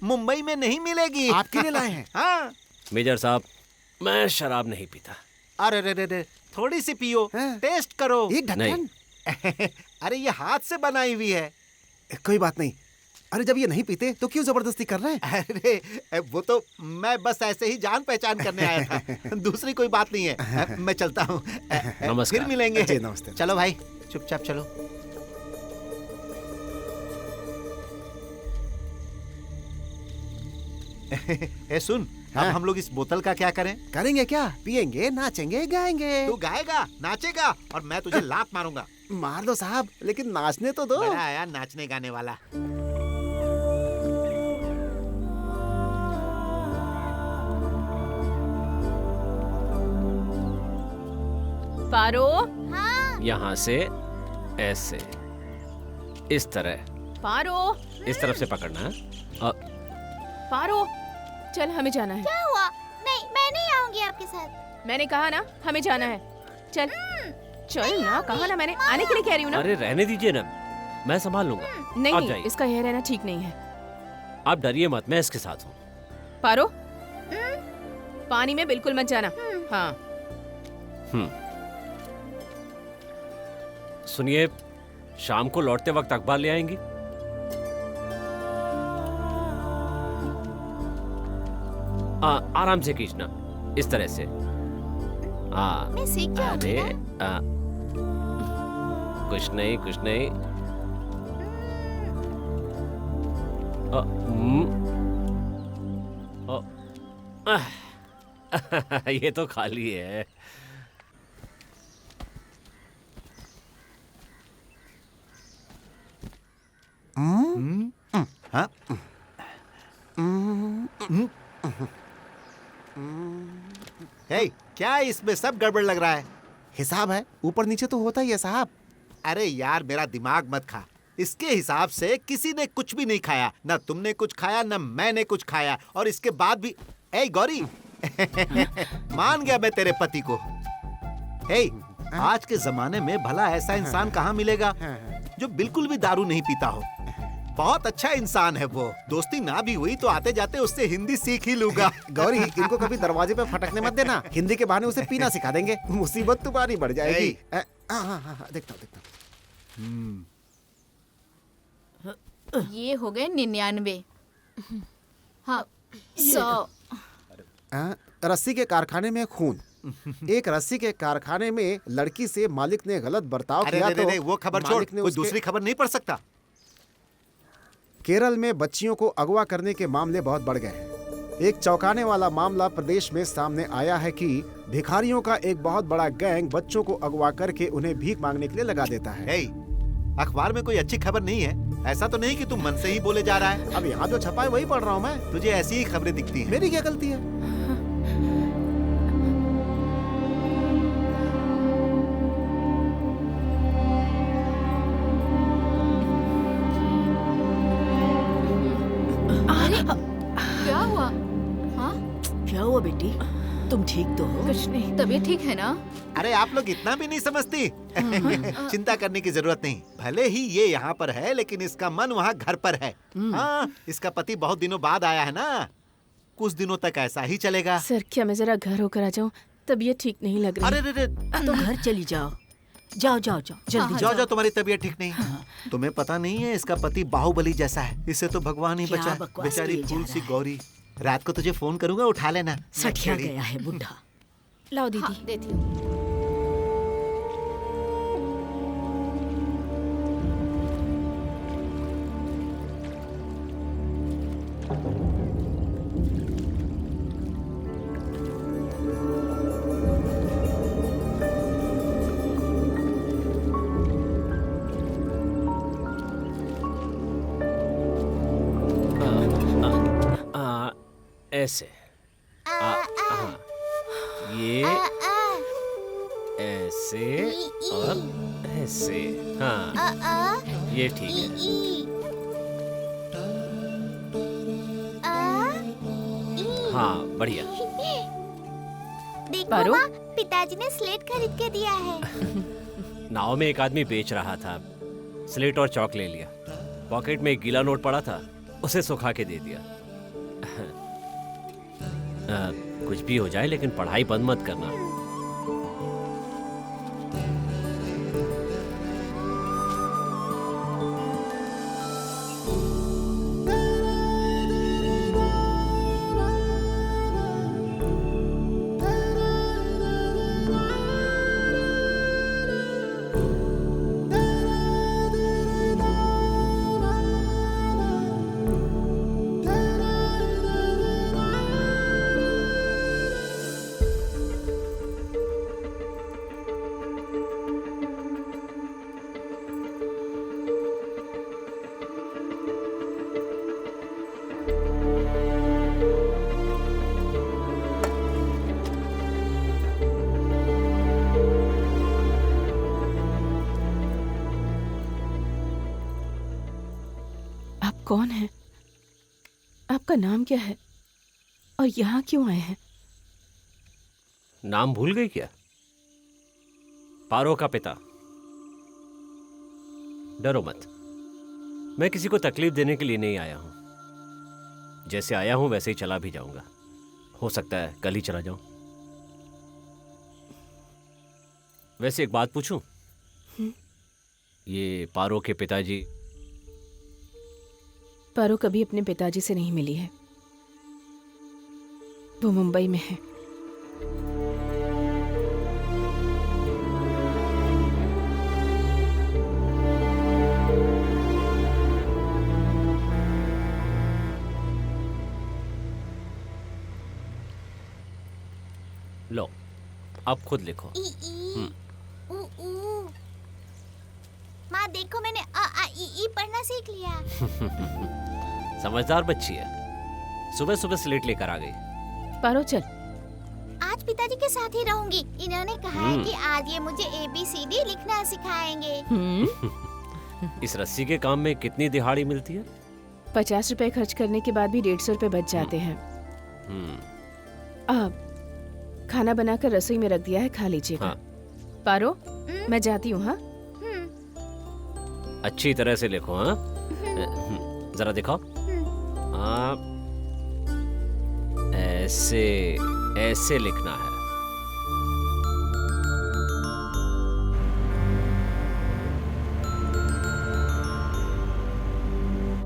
मुंबई में नहीं मिलेगी। आपके लिए लाए हैं। हाँ। मेजर साहब, मैं शराब नहीं पीता। अरे रे रे रे, थोड़ी सी पियो, टेस्ट करो। एक ढक्कन? अरे ये हाथ से बनाई हुई है। कोई बात नहीं। अरे जब ये नहीं पीते तो क्यों जबरदस्ती कर रहे हैं? अरे वो तो मैं बस ऐसे ही जान पहचान करने आया था। दूसरी कोई बात नहीं है। मैं चलता हूँ। नमस्कार। फिर मिलेंगे। नमस्ते। चलो भाई, चुपचाप चलो। ए सुन, अब हम लोग इस बोतल का क्या करें? करेंगे क्या? पिएंगे, नाचेंगे, गाएंगे। तू गाएगा, नाचेगा, और मैं तुझे लात मारूंगा। मार दो साहब, लेकिन नाचने तो दो। बड़ा आया नाचने गाने वाला। पारो। हाँ। यहाँ से ऐसे, इस तरह। पारो। इस तरफ से पकड़ना है। पारो, चल हमें जाना है। क्या हुआ? नहीं, मैं नहीं आऊंगी आपके साथ। मैंने कहा ना, हमें जाना है। चल चल ना, कहा ना मैंने, आने के लिए कह रही हूँ ना। अरे रहने दीजिए ना, मैं संभाल लूंगा। आप नहीं, जाइए। इसका यह रहना ठीक नहीं है। आप डरिए मत, मैं इसके साथ हूँ। पारो, पानी में बिल्कुल मत जाना। हाँ। सुनिए, शाम को लौटते वक्त अखबार ले आएंगी? आराम से खींचना, इस तरह से। मैं सीख जाऊंगी अरे कुछ नहीं, कुछ नहीं। ये तो खाली है। हाँ? हे, क्या इसमें सब गड़बड़ लग रहा है? हिसाब है, ऊपर नीचे तो होता ही है साहब। अरे यार, मेरा दिमाग मत खा। इसके हिसाब से किसी ने कुछ भी नहीं खाया, ना तुमने कुछ खाया, ना मैंने कुछ खाया, और इसके बाद भी। ए गौरी, मान गया मैं तेरे पति को। हे, आज के जमाने में भला ऐसा इंसान कहाँ मिलेगा जो बिल्कुल भी दारू नहीं पीता हो। बहुत अच्छा इंसान है वो। दोस्ती ना भी हुई तो आते जाते उससे हिंदी सीख ही लूंगा। गौरी, इनको कभी दरवाजे पे फटकने मत देना। हिंदी के बहाने उसे पीना सिखा देंगे, मुसीबत तुम्हारी बढ़ जाएगी। देखता हूँ। ये हो गए 99। हाँ, 100। रस्सी के कारखाने में खून। एक रस्सी के कारखाने में लड़की से मालिक ने गलत बर्ताव किया तो वो खबर छोड़, कोई दूसरी खबर नहीं पढ़ सकता। केरल में बच्चियों को अगवा करने के मामले बहुत बढ़ गए हैं। एक चौंकाने वाला मामला प्रदेश में सामने आया है कि भिखारियों का एक बहुत बड़ा गैंग बच्चों को अगवा करके उन्हें भीख मांगने के लिए लगा देता है। अखबार में कोई अच्छी खबर नहीं है? ऐसा तो नहीं कि तुम मन से ही बोले जा रहा है? अब यहाँ जो छपा है वही पढ़ रहा हूँ मैं। तुझे ऐसी ही खबरें दिखती हैं। मेरी क्या गलती है? क्या हुआ? हाँ? क्या हुआ बेटी? तुम ठीक तो हो? कुछ नहीं, तबीयत ठीक है ना? अरे आप लोग इतना भी नहीं समझती। चिंता करने की जरूरत नहीं। भले ही ये यहाँ पर है लेकिन इसका मन वहाँ घर पर है। हाँ, इसका पति बहुत दिनों बाद आया है ना, कुछ दिनों तक ऐसा ही चलेगा। सर क्या मैं जरा घर होकर आ जाऊँ? तबीयत ठीक नहीं लग रही। अरे रे, तो घर चली जाओ। जाओ जाओ जाओ जल्दी जाओ जाओ, तुम्हारी तबीयत ठीक नहीं है। तुम्हें पता नहीं है इसका पति बाहुबली जैसा है, इसे तो भगवान ही क्या बचा। बकवास बेचारी किए जा फूल रहा सी है? गौरी। रात को तुझे फोन करूंगा, उठा लेना। सठिया गया है बुढ़ा। लाओ दीदी। हाँ, देती हूँ। ऐसे ये ऐसे और ऐसे। हाँ ये ठीक है। हाँ बढ़िया। देखो पारो? माँ, पिताजी ने स्लेट खरीद के दिया है। नाव में एक आदमी बेच रहा था, स्लेट और चौक ले लिया। पॉकेट में एक गीला नोट पड़ा था, उसे सुखा के दे दिया। कुछ भी हो जाए लेकिन पढ़ाई बंद मत करना। कौन है? आपका नाम क्या है और यहाँ क्यों आए हैं? नाम भूल गई क्या? पारो का पिता। डरो मत, मैं किसी को तकलीफ देने के लिए नहीं आया हूं। जैसे आया हूं वैसे ही चला भी जाऊंगा। हो सकता है कल ही चला जाऊं। वैसे एक बात पूछूं? ये पारो के पिताजी? पारो कभी अपने पिताजी से नहीं मिली है, वो मुंबई में है। लो, अब खुद लिखो। माँ देखो, मैंने अ आ इ ई पढ़ना सीख लिया। समझदार बच्ची है, सुबह सुबह स्लेट लेकर आ गई। पारो चल। आज पिताजी के साथ ही रहूंगी। इन्होंने कहा है कि आज ये मुझे ABCD लिखना सिखाएंगे। इस रस्सी के काम में कितनी दिहाड़ी मिलती है? 50 रुपए खर्च करने के बाद भी 150 रुपए बच जाते हैं। अब खाना बनाकर रसोई में रख दिया है, खा लीजिएगा। हाँ। पारो मैं जाती हूँ। हाँ अच्छी तरह से लिखो। हाँ जरा दिखाओ। हाँ ऐसे ऐसे लिखना है।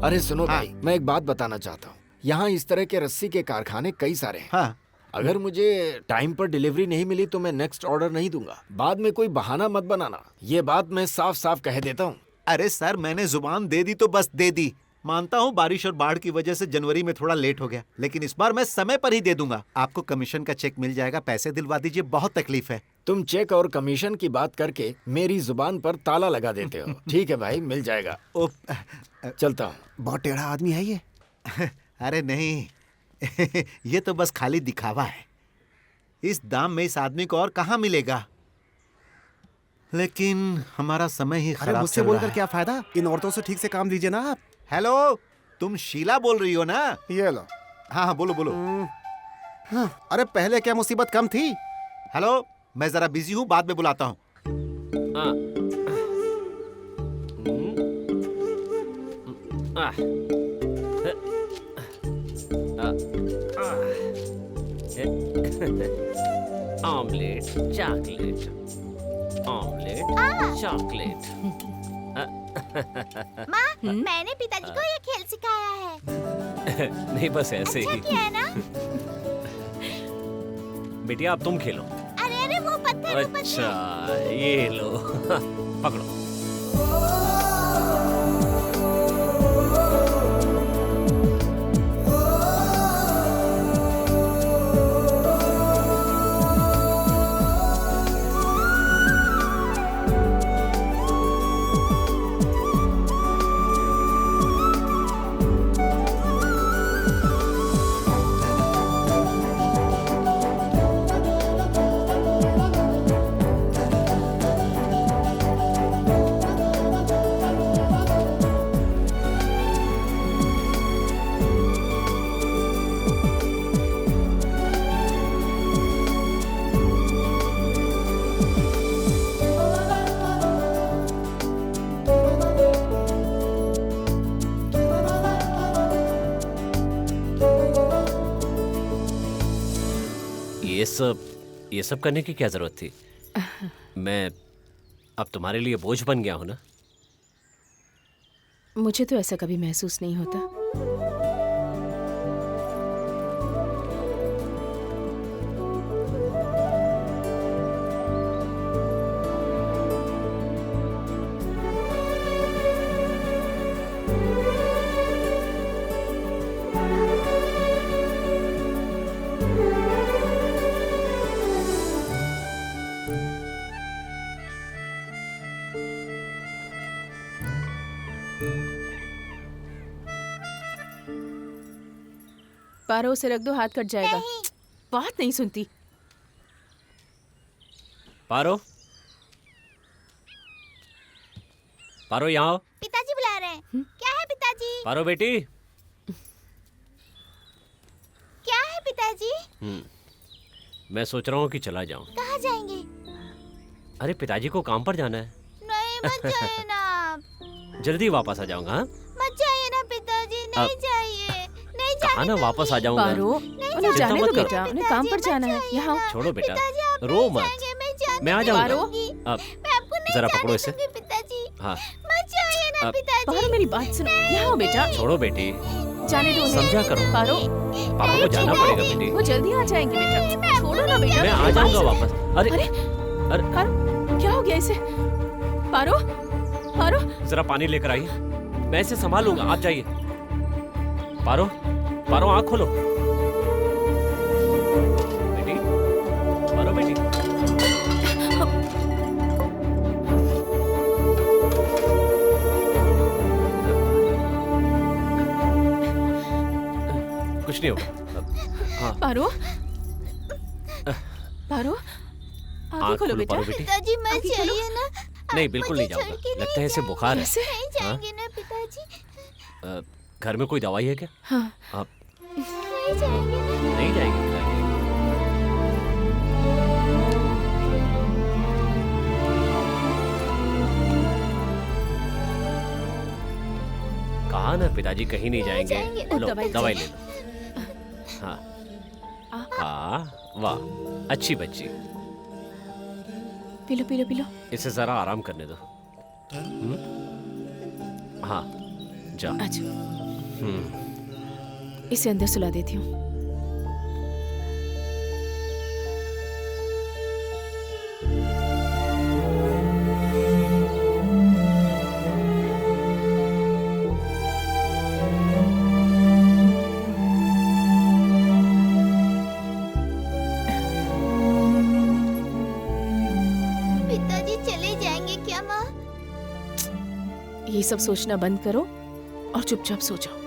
अरे सुनो भाई, मैं एक बात बताना चाहता हूँ। यहाँ इस तरह के रस्सी के कारखाने कई सारे हैं। हाँ। अगर मुझे टाइम पर डिलीवरी नहीं मिली तो मैं नेक्स्ट ऑर्डर नहीं दूंगा। बाद में कोई बहाना मत बनाना, ये बात मैं साफ साफ कह देता हूँ। अरे सर, मैंने जुबान दे दी तो बस दे दी। मानता हूँ बारिश और बाढ़ की वजह से जनवरी में थोड़ा लेट हो गया, लेकिन इस बार मैं समय पर ही दे दूंगा। आपको कमीशन का चेक मिल जाएगा, पैसे दिलवा दीजिए, बहुत तकलीफ है। तुम चेक और कमीशन की बात करके मेरी जुबान पर ताला लगा देते हो। ठीक है भाई, मिल जाएगा। चलता हूँ। बहुत टेढ़ा आदमी है ये। अरे नहीं, ये तो बस खाली दिखावा है। इस दाम में इस आदमी को और कहाँ मिलेगा। लेकिन हमारा समय ही खराब। मुझसे बोलकर क्या फायदा, इन औरतों से ठीक से काम दीजिए ना आप। हेलो, तुम शीला बोल रही हो ना? ये लो। हाँ हाँ बोलो बोलो। हाँ, अरे पहले क्या मुसीबत कम थी? हेलो, मैं जरा बिजी हूँ, बाद में बुलाता हूँ। Omelette chocolate, omelette chocolate. माँ, मैंने पिताजी को ये खेल सिखाया है। नहीं, बस ऐसे अच्छा ही। किया है ना? बेटिया अब तुम खेलो। अरे अरे वो पत्थर, वो अच्छा, ये लो पकड़ो। ये सब करने की क्या जरूरत थी? मैं अब तुम्हारे लिए बोझ बन गया हूं ना? मुझे तो ऐसा कभी महसूस नहीं होता। पारो, उसे रख दो, हाथ कट जाएगा। बात नहीं सुनती। पारो, पारो यहाँ आओ। पिताजी बुला रहे हैं। क्या है पिताजी? पारो बेटी। क्या है पिताजी? मैं सोच रहा हूँ कि चला जाऊँ। कहाँ जाएंगे? अरे पिताजी को काम पर जाना है। नहीं, मत जाइए ना आप। जल्दी वापस आ जाऊंगा। हाँ? मत जाइए ना पिताजी, नहीं जाइए, नहीं कहा ना वापस आ जाऊंगा। पारो, उन्हें जाने दो बेटा, उन्हें काम पर जाना है। यहाँ छोड़ो बेटा, रो मत, मैं आ जाऊंगा। अब जरा पकड़ो इसे। हाँ, मत जाइए ना पिताजी। पारो मेरी बात सुनो, यहाँ आओ बेटा। छोड़ो बेटी, जाने दो उन्हें। समझा करो। पारो, पापा को जाना पड़ेगा बेटी। वो जल्दी आ जाएंगे बेटा। छोड़ो ना बेटा। मैं आ जाऊंगा वापस। अरे अरे पारो, क्या हो गया इसे? पारो, पारो, जरा पानी लेकर आइए, मैं इसे संभालूंगा, आप जाइए। पारो, पारो आँख खोलो। बेटी, पारो बेटी। कुछ नहीं होगा। हाँ। पारो, पारो, आँखें खोलो बेटा। पारो बेटी। पिताजी मत जाइए ना। नहीं, बिल्कुल नहीं जाऊंगा। लगता है इसे बुखार है। नहीं जाएंगे ना पिताजी। घर में कोई दवाई है क्या? हाँ। आप नहीं जाएंगे ना। नहीं जाएंगे? कहा ना पिताजी कहीं नहीं जाएंगे। लो दवाई ले लो। हाँ हाँ, वाह अच्छी बच्ची। P low P low P low. इसे जरा आराम करने दो। हाँ जा। अच्छा, इसे अंदर सुला देती हूँ। पिताजी चले जाएंगे क्या माँ? ये सब सोचना बंद करो और चुपचाप सो जाओ।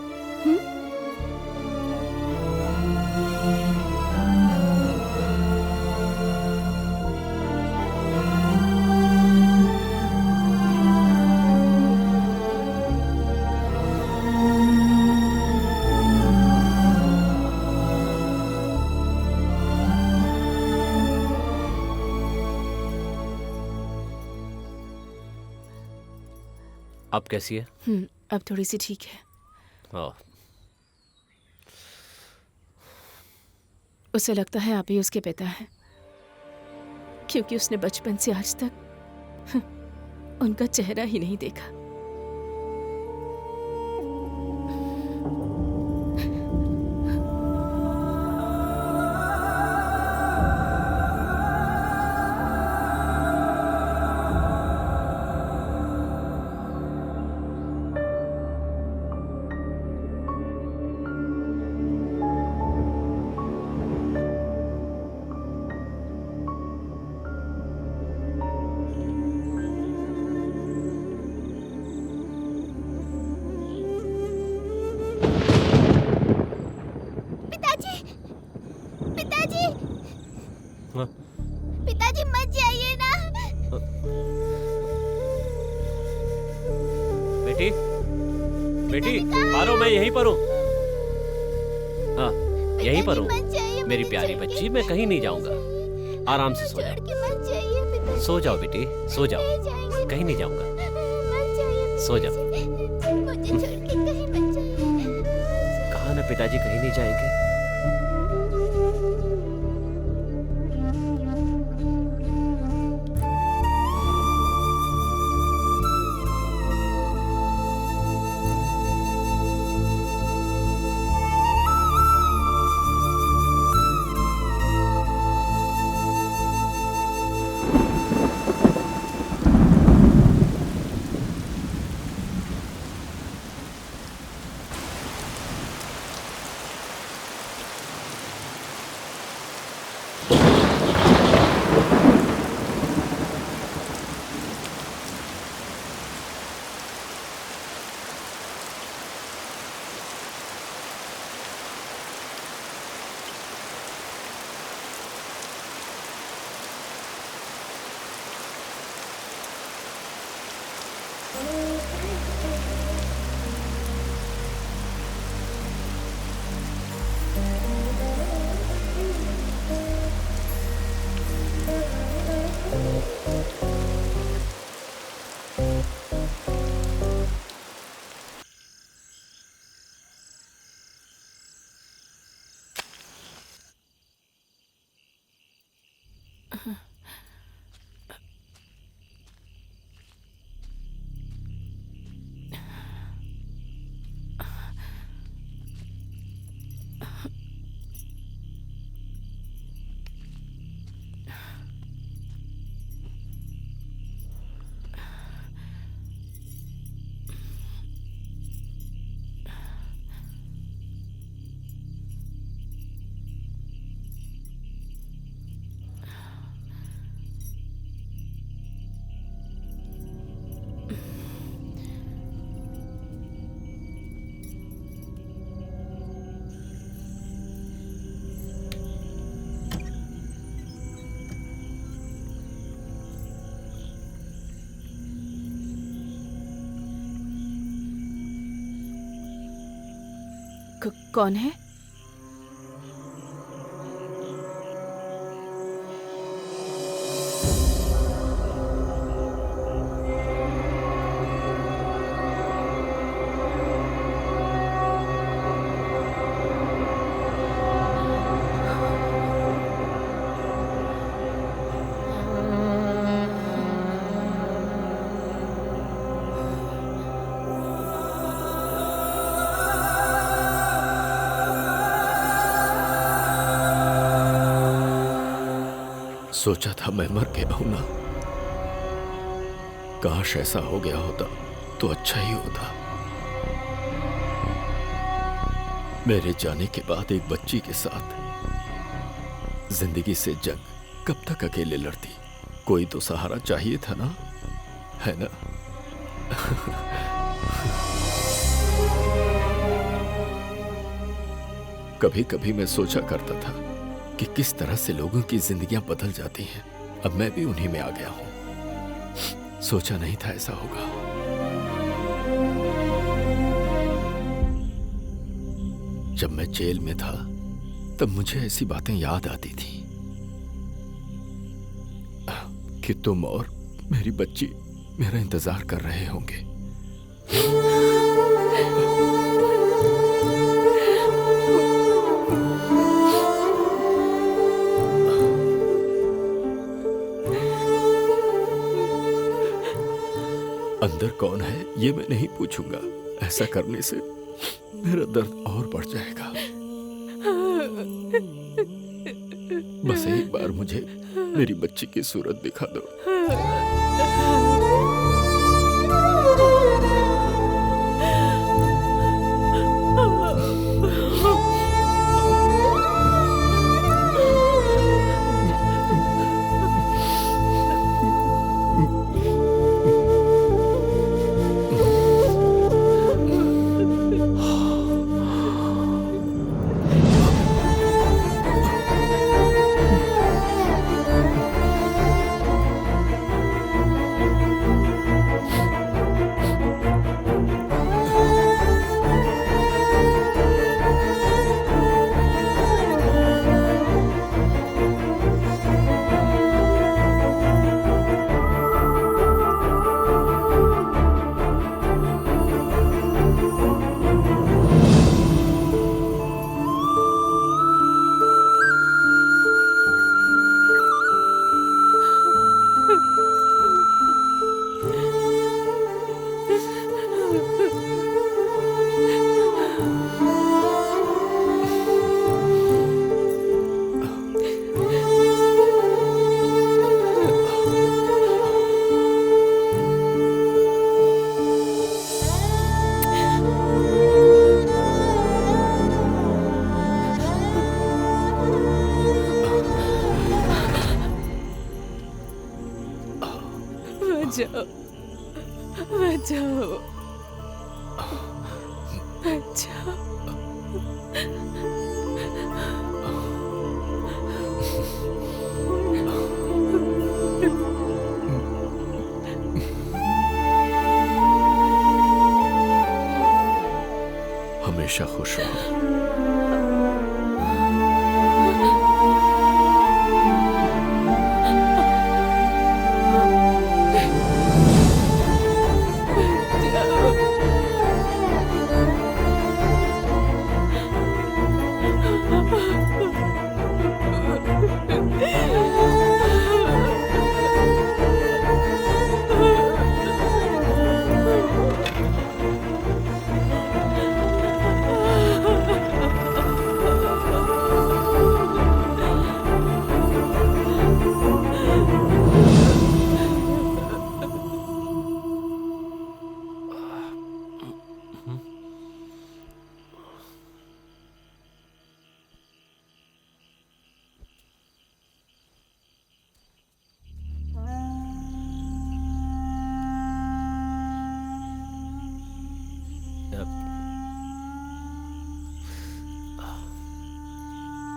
अब कैसी है? अब थोड़ी सी ठीक है। ओह, उसे लगता है आप ही उसके पिता हैं, क्योंकि उसने बचपन से आज तक उनका चेहरा ही नहीं देखा। पिताजी मत जाइए ना। बेटी, बेटी, पारो, मैं यहीं पर हूँ। हाँ, यहीं पर हूँ। मेरी प्यारी बच्ची, मैं कहीं नहीं जाऊंगा। आराम से सो जाओ। सो जाओ बेटी, सो जाओ। कहीं नहीं जाऊंगा। सो जाओ। कहा ना पिताजी कहीं नहीं जाएंगे। कौन है? सोचा था मैं मर गया हूं ना। काश ऐसा हो गया होता तो अच्छा ही होता। मेरे जाने के बाद एक बच्ची के साथ जिंदगी से जंग कब तक अकेले लड़ती। कोई तो सहारा चाहिए था ना, है ना? कभी कभी मैं सोचा करता था कि किस तरह से लोगों की जिंदगियां बदल जाती हैं। अब मैं भी उन्हीं में आ गया हूं। सोचा नहीं था ऐसा होगा। जब मैं जेल में था तब मुझे ऐसी बातें याद आती थी कि तुम और मेरी बच्ची मेरा इंतजार कर रहे होंगे। अंदर कौन है ये मैं नहीं पूछूंगा। ऐसा करने से मेरा दर्द और बढ़ जाएगा। बस एक बार मुझे मेरी बच्ची की सूरत दिखा दो। बचाओ, बचाओ, बचाओ। हमेशा खुश रहो।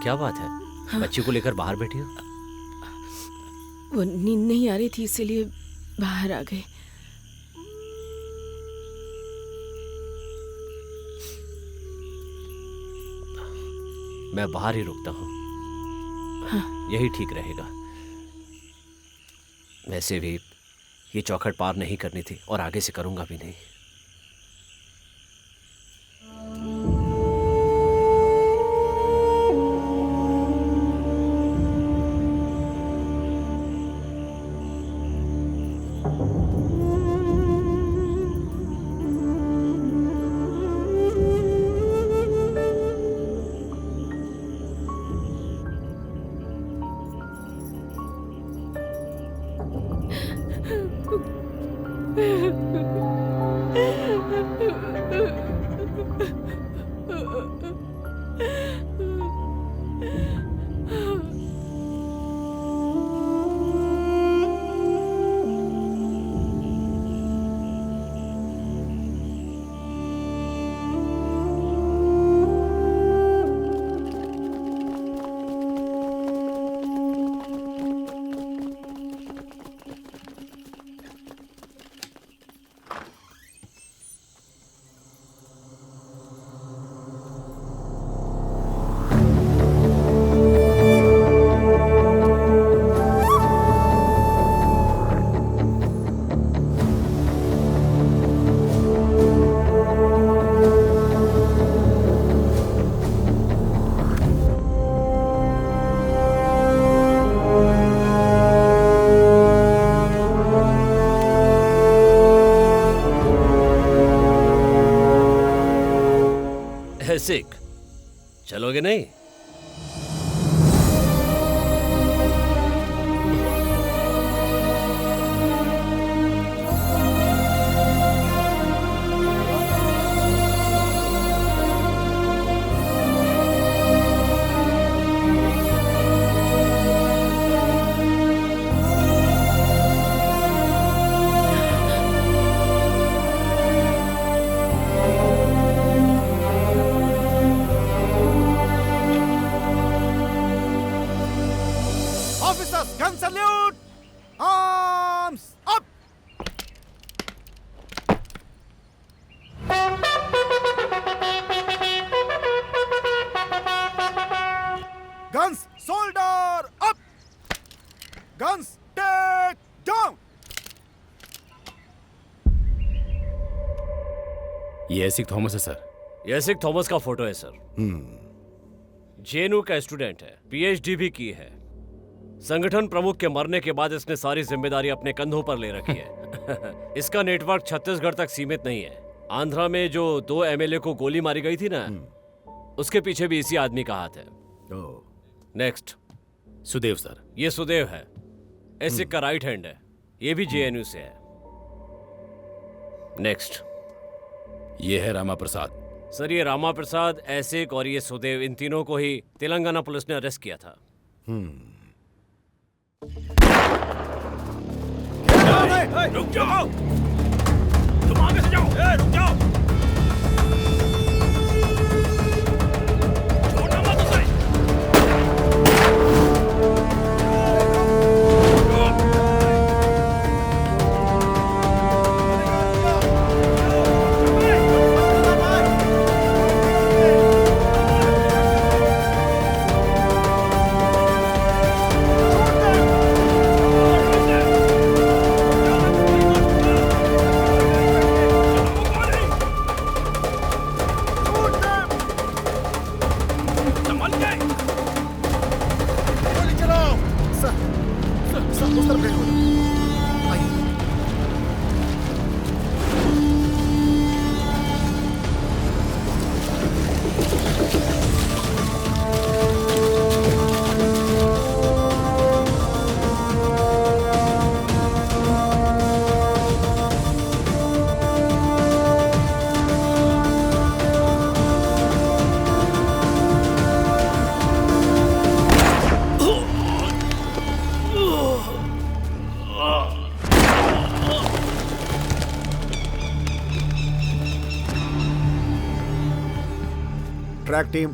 क्या बात है? बच्ची को लेकर बाहर बैठी हो? वो नींद नहीं आ रही थी इसीलिए बाहर आ गए। मैं बाहर ही रुकता हूँ। हाँ। यही ठीक रहेगा। वैसे भी ये चौखट पार नहीं करनी थी और आगे से करूंगा भी नहीं। एसिक, चलोगे नहीं? Officers, gun salute! Arms up! Guns, shoulder up! Guns, take down! ये एसिक थॉमस है सर। ये एसिक थॉमस का फोटो है सर। जेएनयू का स्टूडेंट है, पीएचडी भी की है। संगठन प्रमुख के मरने के बाद इसने सारी जिम्मेदारी अपने कंधों पर ले रखी है। इसका नेटवर्क छत्तीसगढ़ तक सीमित नहीं है। आंध्रा में जो 2 एमएलए को गोली मारी गई थी ना, उसके पीछे भी इसी आदमी का हाथ है। Next, Sudev sir. ये सुदेव है, एसिक का राइट हैंड है। ये भी जेएनयू से है। नेक्स्ट, ये है रामा प्रसाद। सर ये रामा प्रसाद, एसिक और ये सुदेव, इन तीनों को ही तेलंगाना पुलिस ने अरेस्ट किया था। रुक जाओ, तुम आगे से जाओ। रुक जाओ, छोड़ना मत उसे।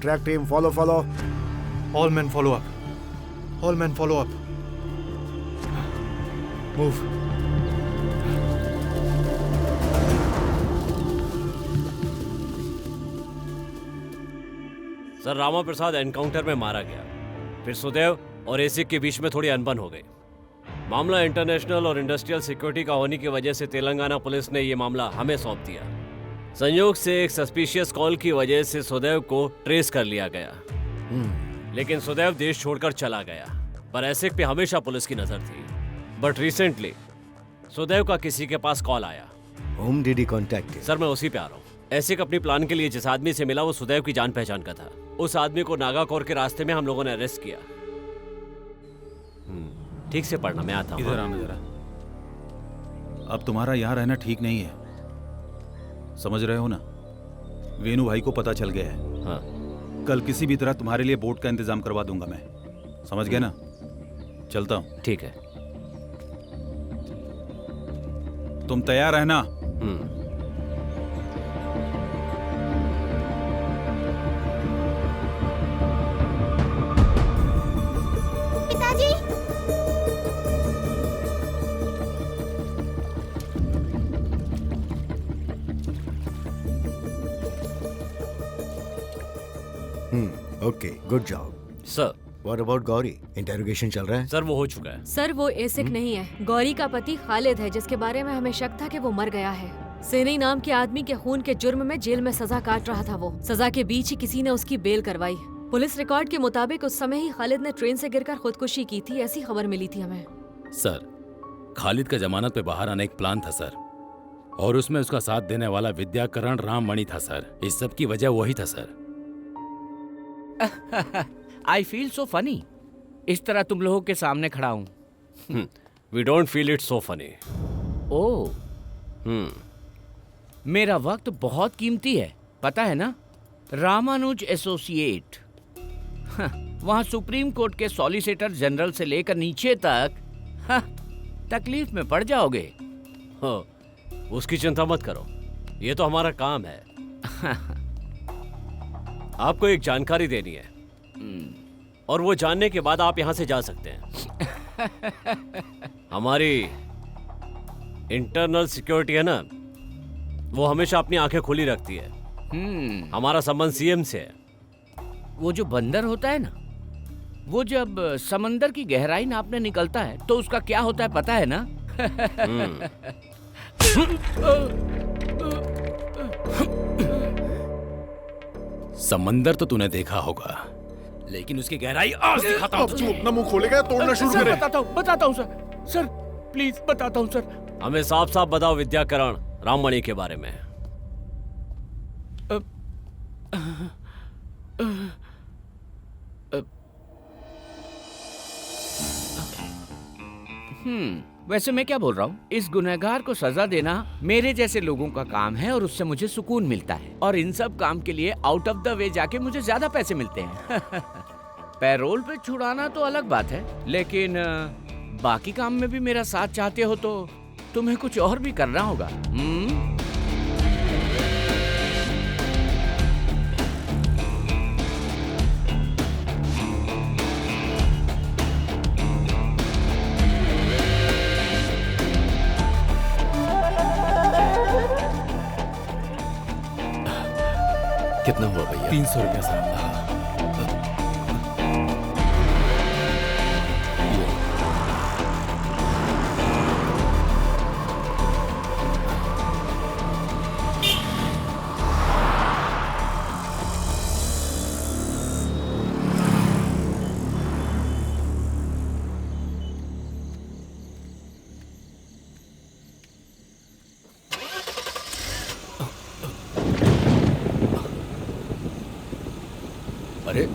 Track team, follow. All men follow up. All men follow up. Move. Sir Rama Prasad encounter में मारा गया। फिर सुदेव और एसिक के बीच में थोड़ी अनबन हो गई। मामला इंटरनेशनल और इंडस्ट्रियल सिक्योरिटी का होने की वजह से तेलंगाना पुलिस ने ये मामला हमें सौंप दिया। संयोग से एक सस्पिशियस कॉल की वजह से सुदेव को ट्रेस कर लिया गया। लेकिन सुदेव देश छोड़कर चला गया, पर एसिक पे हमेशा पुलिस की नजर थी। बट रिसेंटली सुदेव का किसी के पास कॉल आया। Whom did he contact? Sir मैं उसी पे आ रहा हूँ। एसिक अपनी प्लान के लिए जिस आदमी से मिला वो सुदेव की जान पहचान का था। उस आदमी को नागाकोर के रास्ते में हम लोगों ने अरेस्ट किया। ठीक से पढ़ना, मैं आता हूँ। इधर आना जरा। अब तुम्हारा यहाँ रहना ठीक नहीं है, समझ रहे हो ना? वेणु भाई को पता चल गया है। हाँ। कल किसी भी तरह तुम्हारे लिए बोट का इंतजाम करवा दूंगा मैं, समझ गए ना? चलता हूँ। ठीक है। तुम तैयार रहना। पिताजी, okay, good job sir. What about Gauri? Interrogation चल रहा है? सर वो हो चुका है। सर वो एसिक नहीं है, गौरी का पति खालिद है, जिसके बारे में हमें शक था कि वो मर गया है। सेनी नाम के आदमी के खून के जुर्म में जेल में सजा काट रहा था। वो सजा के बीच ही किसी ने उसकी बेल करवाई। पुलिस रिकॉर्ड के मुताबिक उस समय ही खालिद ने ट्रेन से गिरकर खुदकुशी की थी, ऐसी खबर मिली थी हमें। सर खालिद का जमानत पे बाहर आने एक प्लान था सर, और उसमें उसका साथ देने वाला विद्याकरण राममणि था सर। इस सब की वजह वही था sir. I feel so funny इस तरह तुम लोगों के सामने खड़ा हूं। We don't feel it so funny. Oh, मेरा वक्त बहुत कीमती है, पता है ना? रामानुज एसोसिएट, वहां सुप्रीम कोर्ट के सॉलिसिटर जनरल से लेकर नीचे तक तकलीफ में पड़ जाओगे। उसकी चिंता मत करो, ये तो हमारा काम है। आपको एक जानकारी देनी है और वो जानने के बाद आप यहां से जा सकते हैं। हमारी इंटरनल सिक्योरिटी है ना, वो हमेशा अपनी आंखें खुली रखती है। हमारा संबंध सीएम से है। वो जो बंदर होता है ना, वो जब समंदर की गहराई नापने निकलता है तो उसका क्या होता है पता है ना? समंदर तो तूने देखा होगा, लेकिन उसकी गहराई आज दिखाता हूं तुझे। अपना मुंह खोलेगा तोड़ना शुरू करे। बताता हूँ सर। सर प्लीज बताता हूँ सर। हमें साफ साफ बताओ विद्याकरण राममणि के बारे में। वैसे मैं क्या बोल रहा हूँ, इस गुनहगार को सजा देना मेरे जैसे लोगों का काम है और उससे मुझे सुकून मिलता है। और इन सब काम के लिए आउट ऑफ द वे जाके मुझे ज्यादा पैसे मिलते हैं। पैरोल पे छुड़ाना तो अलग बात है, लेकिन बाकी काम में भी मेरा साथ चाहते हो तो तुम्हें कुछ और भी करना होगा। कितना हुआ भैया? 300 रुपया साहब। अरे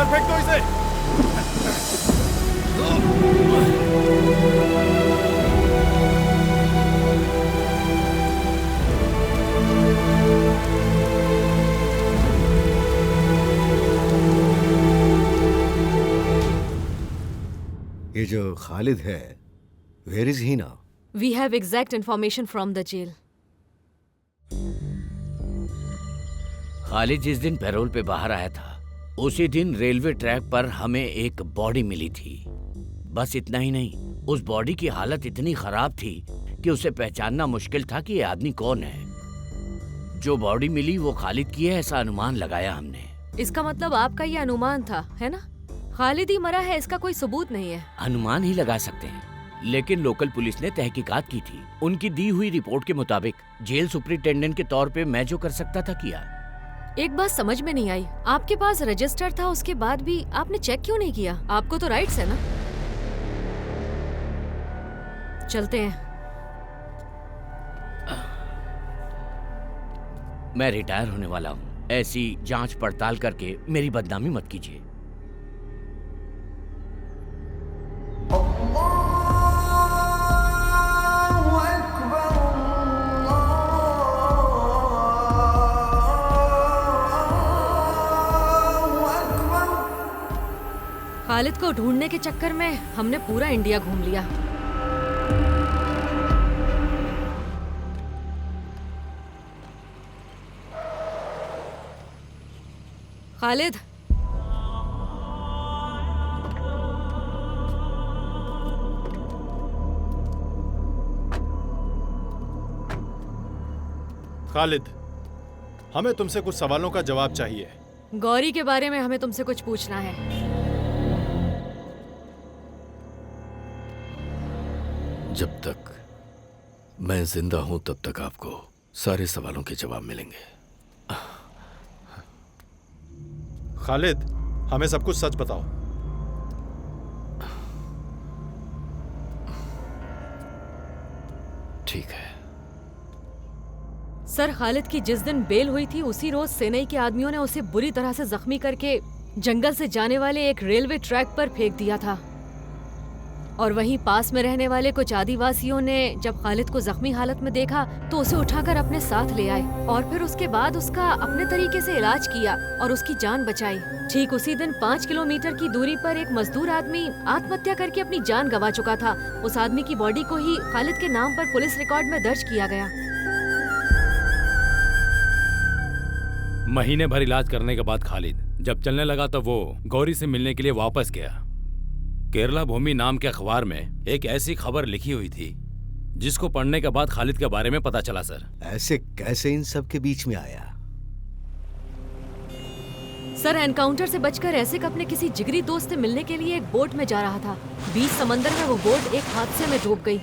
फेंक दो इसे। ये जो खालिद है, where is he now? We have exact information from the jail. Khalid जिस दिन पैरोल पे बाहर आया था, उसी दिन रेलवे ट्रैक पर हमें एक बॉडी मिली थी। बस इतना ही नहीं, उस बॉडी की हालत इतनी खराब थी कि उसे पहचानना मुश्किल था कि ये आदमी कौन है। जो बॉडी मिली वो खालिद की है, ऐसा अनुमान लगाया हमने। इसका मतलब आपका ये अनुमान था, है ना? खालिद ही मरा है, इसका कोई सबूत नहीं है। अनुमान ही लगा सकते हैं, लेकिन लोकल पुलिस ने तहकीकात की थी। उनकी दी हुई रिपोर्ट के मुताबिक जेल सुपरिटेंडेंट के तौर पे मैं जो कर सकता था किया। एक बात समझ में नहीं आई, आपके पास रजिस्टर था, उसके बाद भी आपने चेक क्यों नहीं किया? आपको तो राइट्स है ना? चलते हैं। मैं रिटायर होने वाला हूँ, ऐसी जांच पड़ताल करके मेरी बदनामी मत कीजिए। को ढूंढने के चक्कर में हमने पूरा इंडिया घूम लिया। खालिद, खालिद, हमें तुमसे कुछ सवालों का जवाब चाहिए। गौरी के बारे में हमें तुमसे कुछ पूछना है। जब तक मैं जिंदा हूं तब तक आपको सारे सवालों के जवाब मिलेंगे। खालिद, हमें सब कुछ सच बताओ। ठीक है सर, खालिद की जिस दिन बेल हुई थी उसी रोज सेनेई के आदमियों ने उसे बुरी तरह से जख्मी करके जंगल से जाने वाले एक रेलवे ट्रैक पर फेंक दिया था। और वहीं पास में रहने वाले कुछ आदिवासियों ने जब खालिद को जख्मी हालत में देखा तो उसे उठाकर अपने साथ ले आए और फिर उसके बाद उसका अपने तरीके से इलाज किया और उसकी जान बचाई। ठीक उसी दिन 5 किलोमीटर की दूरी पर एक मजदूर आदमी आत्महत्या करके अपनी जान गंवा चुका था। उस आदमी की बॉडी को ही खालिद के नाम पर पुलिस रिकॉर्ड में दर्ज किया गया। महीने भर इलाज करने के बाद खालिद जब चलने लगा तो वो गौरी से मिलने के लिए वापस गया। केरला भूमि नाम के अखबार में एक ऐसी खबर लिखी हुई थी जिसको पढ़ने के बाद खालिद के बारे में पता चला। सर, ऐसे कैसे इन सब के बीच में आया? सर, एनकाउंटर से बचकर ऐसिक अपने किसी जिगरी दोस्त से मिलने के लिए एक बोट में जा रहा था। बीच समंदर में वो बोट एक हादसे में डूब गई।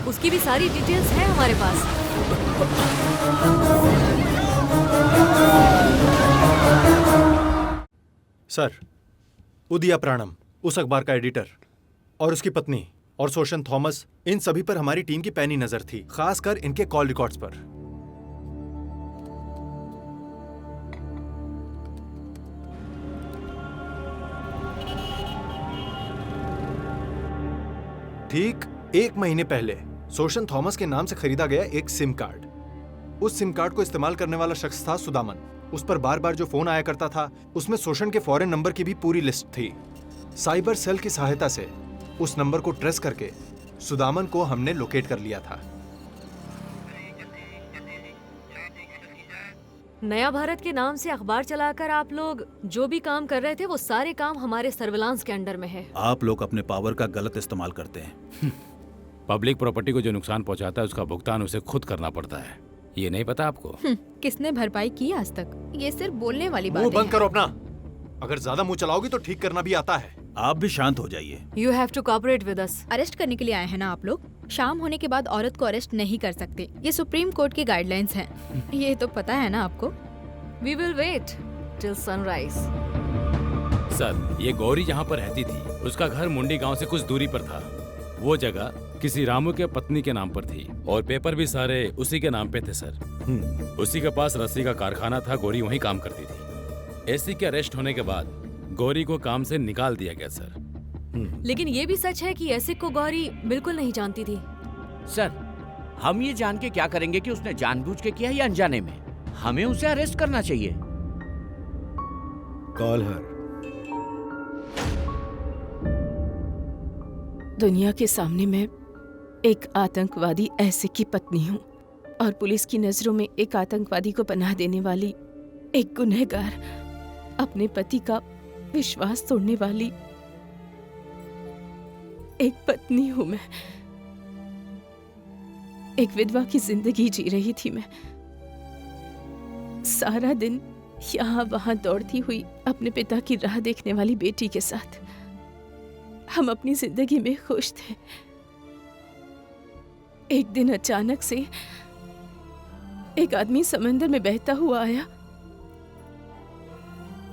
उसकी भी सारी डिटेल्स है हमारे पास। सर, उदिया प्राणम, उस अखबार का एडिटर, और उसकी पत्नी और सोशन थॉमस, इन सभी पर हमारी टीम की पैनी नजर थी, खासकर इनके कॉल रिकॉर्ड्स पर। ठीक 1 महीने पहले सोशन थॉमस के नाम से खरीदा गया एक सिम कार्ड। उस सिम कार्ड को इस्तेमाल करने वाला शख्स था सुदामन। उस पर बार बार जो फोन आया करता था उसमें शोषण के फॉरेन नंबर की भी पूरी लिस्ट थी। साइबर सेल की सहायता से उस नंबर को ट्रेस करके सुदामन को हमने लोकेट कर लिया था। नया भारत के नाम से अखबार चलाकर आप लोग जो भी काम कर रहे थे वो सारे काम हमारे सर्विलांस के अंडर में है। आप लोग अपने पावर का गलत इस्तेमाल करते हैं। पब्लिक प्रॉपर्टी को जो नुकसान पहुंचाता है उसका भुगतान उसे खुद करना पड़ता है। ये नहीं पता आपको? किसने भरपाई की आज तक? ये सिर्फ बोलने वाली बात है। मुंह बंद करो अपना। अगर ज्यादा मुंह चलाओगी तो ठीक करना भी आता है। आप भी शांत हो जाइए। You have to cooperate with us. Arrest करने के लिए आए हैं ना आप लोग? शाम होने के बाद औरत को अरेस्ट नहीं कर सकते। ये सुप्रीम कोर्ट की गाइडलाइंस हैं। ये तो पता है ना आपको? We will wait till sunrise. Sir, ये गौरी जहाँ पर रहती थी उसका घर मुंडी गांव से कुछ दूरी पर था। वो जगह किसी रामू के पत्नी के नाम पर थी और पेपर भी सारे उसी के नाम पे थे। सर, उसी के पास रस्सी का कारखाना था। गौरी वहीं काम करती थी। एसी के अरेस्ट होने के बाद गौरी को काम से निकाल दिया गया। सर, लेकिन ये भी सच है कि ऐसिक को गौरी बिल्कुल नहीं जानती थी। सर, हम ये जान के क्या करेंगे कि उसने जानबूझ के किया या अनजाने में? हमें उसे अरेस्ट करना चाहिए। Call her. दुनिया के सामने मैं एक आतंकवादी ऐसिक की पत्नी हूँ और पुलिस की नजरों में एक आतंकवादी को पनाह देने वाली एक गुनहगार, अपने पति का विश्वास तोड़ने वाली एक पत्नी हूँ मैं। एक विधवा की जिंदगी जी रही थी मैं। सारा दिन यहाँ वहां दौड़ती हुई अपने पिता की राह देखने वाली बेटी के साथ हम अपनी जिंदगी में खुश थे। एक दिन अचानक से एक आदमी समंदर में बहता हुआ आया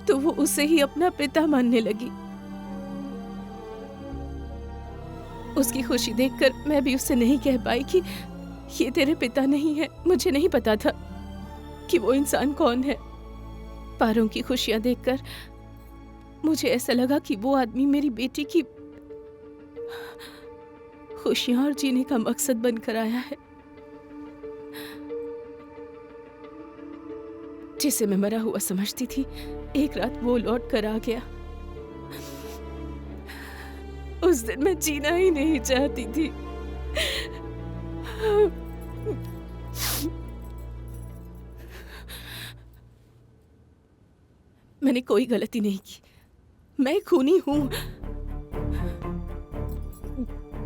तो वो उसे ही अपना पिता मानने लगी। उसकी खुशी देखकर मैं भी उससे नहीं कह पाई कि ये तेरे पिता नहीं है। मुझे नहीं पता था कि वो इंसान कौन है। पारों की खुशियां देखकर मुझे ऐसा लगा कि वो आदमी मेरी बेटी की खुशियां और जीने का मकसद बनकर आया है, जिसे मैं मरा हुआ समझती थी। एक रात वो लौट कर आ गया। उस दिन मैं जीना ही नहीं चाहती थी। मैंने कोई गलती नहीं की, मैं खूनी हूं,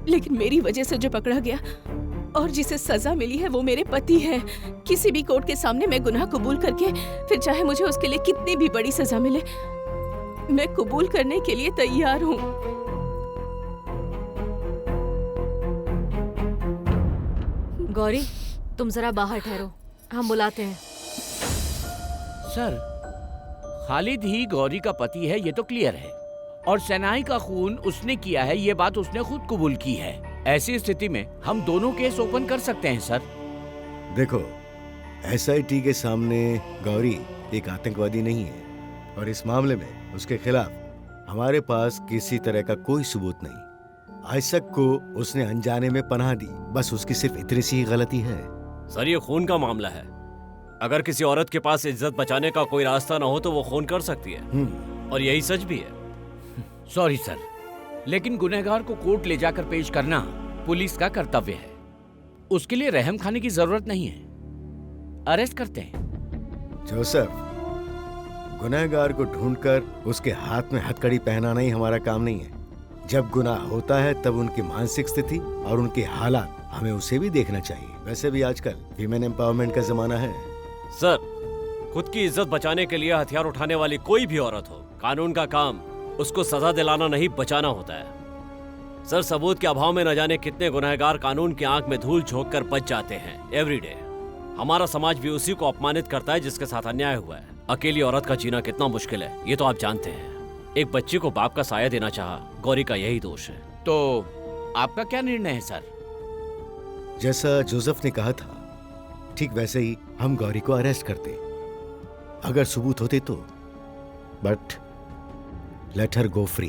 लेकिन मेरी वजह से जो पकड़ा गया और जिसे सजा मिली है वो मेरे पति हैं। किसी भी कोर्ट के सामने मैं गुनाह कबूल करके, फिर चाहे मुझे उसके लिए कितनी भी बड़ी सजा मिले, मैं कबूल करने के लिए तैयार हूं। गौरी, तुम जरा बाहर ठहरो, हम बुलाते हैं। सर, खालिद ही गौरी का पति है, ये तो क्लियर है, और सेनाई का खून उसने किया है, ये बात उसने खुद कबूल की है। ऐसी स्थिति में हम दोनों केस ओपन कर सकते हैं सर। देखो, एसआईटी के सामने गौरी एक आतंकवादी नहीं है, और इस मामले में उसके खिलाफ हमारे पास किसी तरह का कोई सबूत नहीं। आयशक को उसने अनजाने में पनाह दी, बस उसकी सिर्फ इतनी सी ही गलती है। सर, ये खून का मामला है। अगर किसी औरत के पास इज्जत बचाने का कोई रास्ता ना हो तो वो खून कर सकती है, और यही सच भी है। सॉरी सर, लेकिन गुनहगार को कोर्ट ले जाकर पेश करना पुलिस का कर्तव्य है। उसके लिए रहम खाने की जरूरत नहीं है, अरेस्ट करते हैं। जोसेफ, गुनहगार को ढूंढकर उसके हाथ में हथकड़ी पहनाना ही हमारा काम नहीं है। जब गुनाह होता है तब उनकी मानसिक स्थिति और उनके हालात, हमें उसे भी देखना चाहिए। वैसे भी आजकल वीमेन एम्पावरमेंट का जमाना है। सर, खुद की इज्जत बचाने के लिए हथियार उठाने वाली कोई भी औरत हो, कानून का काम उसको सजा दिलाना नहीं, बचाना होता है। सर, सबूत के अभाव में न जाने कितने गुनहगार कानून की आंख में धूल झोंक कर बच जाते हैं एवरीडे। हमारा समाज भी उसी को अपमानित करता है जिसके साथ अन्याय हुआ है। अकेली औरत का जीना कितना मुश्किल है, ये तो आप जानते हैं। एक बच्ची को बाप का साया देना चाहा, गौरी का यही दोष है। तो आपका क्या निर्णय है सर? जैसा जोसेफ ने कहा था, ठीक वैसे ही हम गौरी को अरेस्ट करते, अगर सबूत होते तो। But let her go free.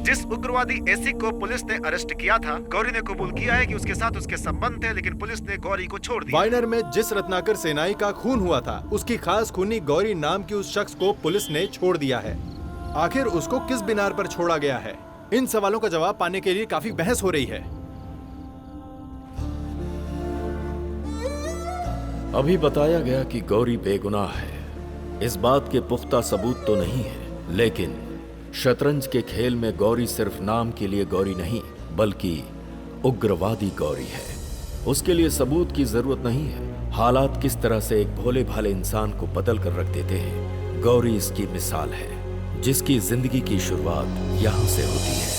जिस उग्रवादी एसी को पुलिस ने अरेस्ट किया था, गौरी ने कबूल किया है कि उसके साथ उसके संबंध थे, लेकिन पुलिस ने गौरी को छोड़ दिया। वाइनर में जिस रत्नाकर सेनाई का खून हुआ था, उसकी खास खूनी गौरी नाम की उस शख्स को पुलिस ने छोड़ दिया है। आखिर उसको किस बिनार पर छोड़ा गया है, इन सवालों का जवाब पाने के लिए काफी बहस हो रही है। अभी बताया गया कि गौरी बेगुनाह है। इस बात के पुख्ता सबूत तो नहीं है, लेकिन शतरंज के खेल में गौरी सिर्फ नाम के लिए गौरी नहीं, बल्कि उग्रवादी गौरी है। उसके लिए सबूत की जरूरत नहीं है। हालात किस तरह से एक भोले भाले इंसान को बदल कर रख देते हैं, गौरी इसकी मिसाल है, जिसकी जिंदगी की शुरुआत यहां से होती है।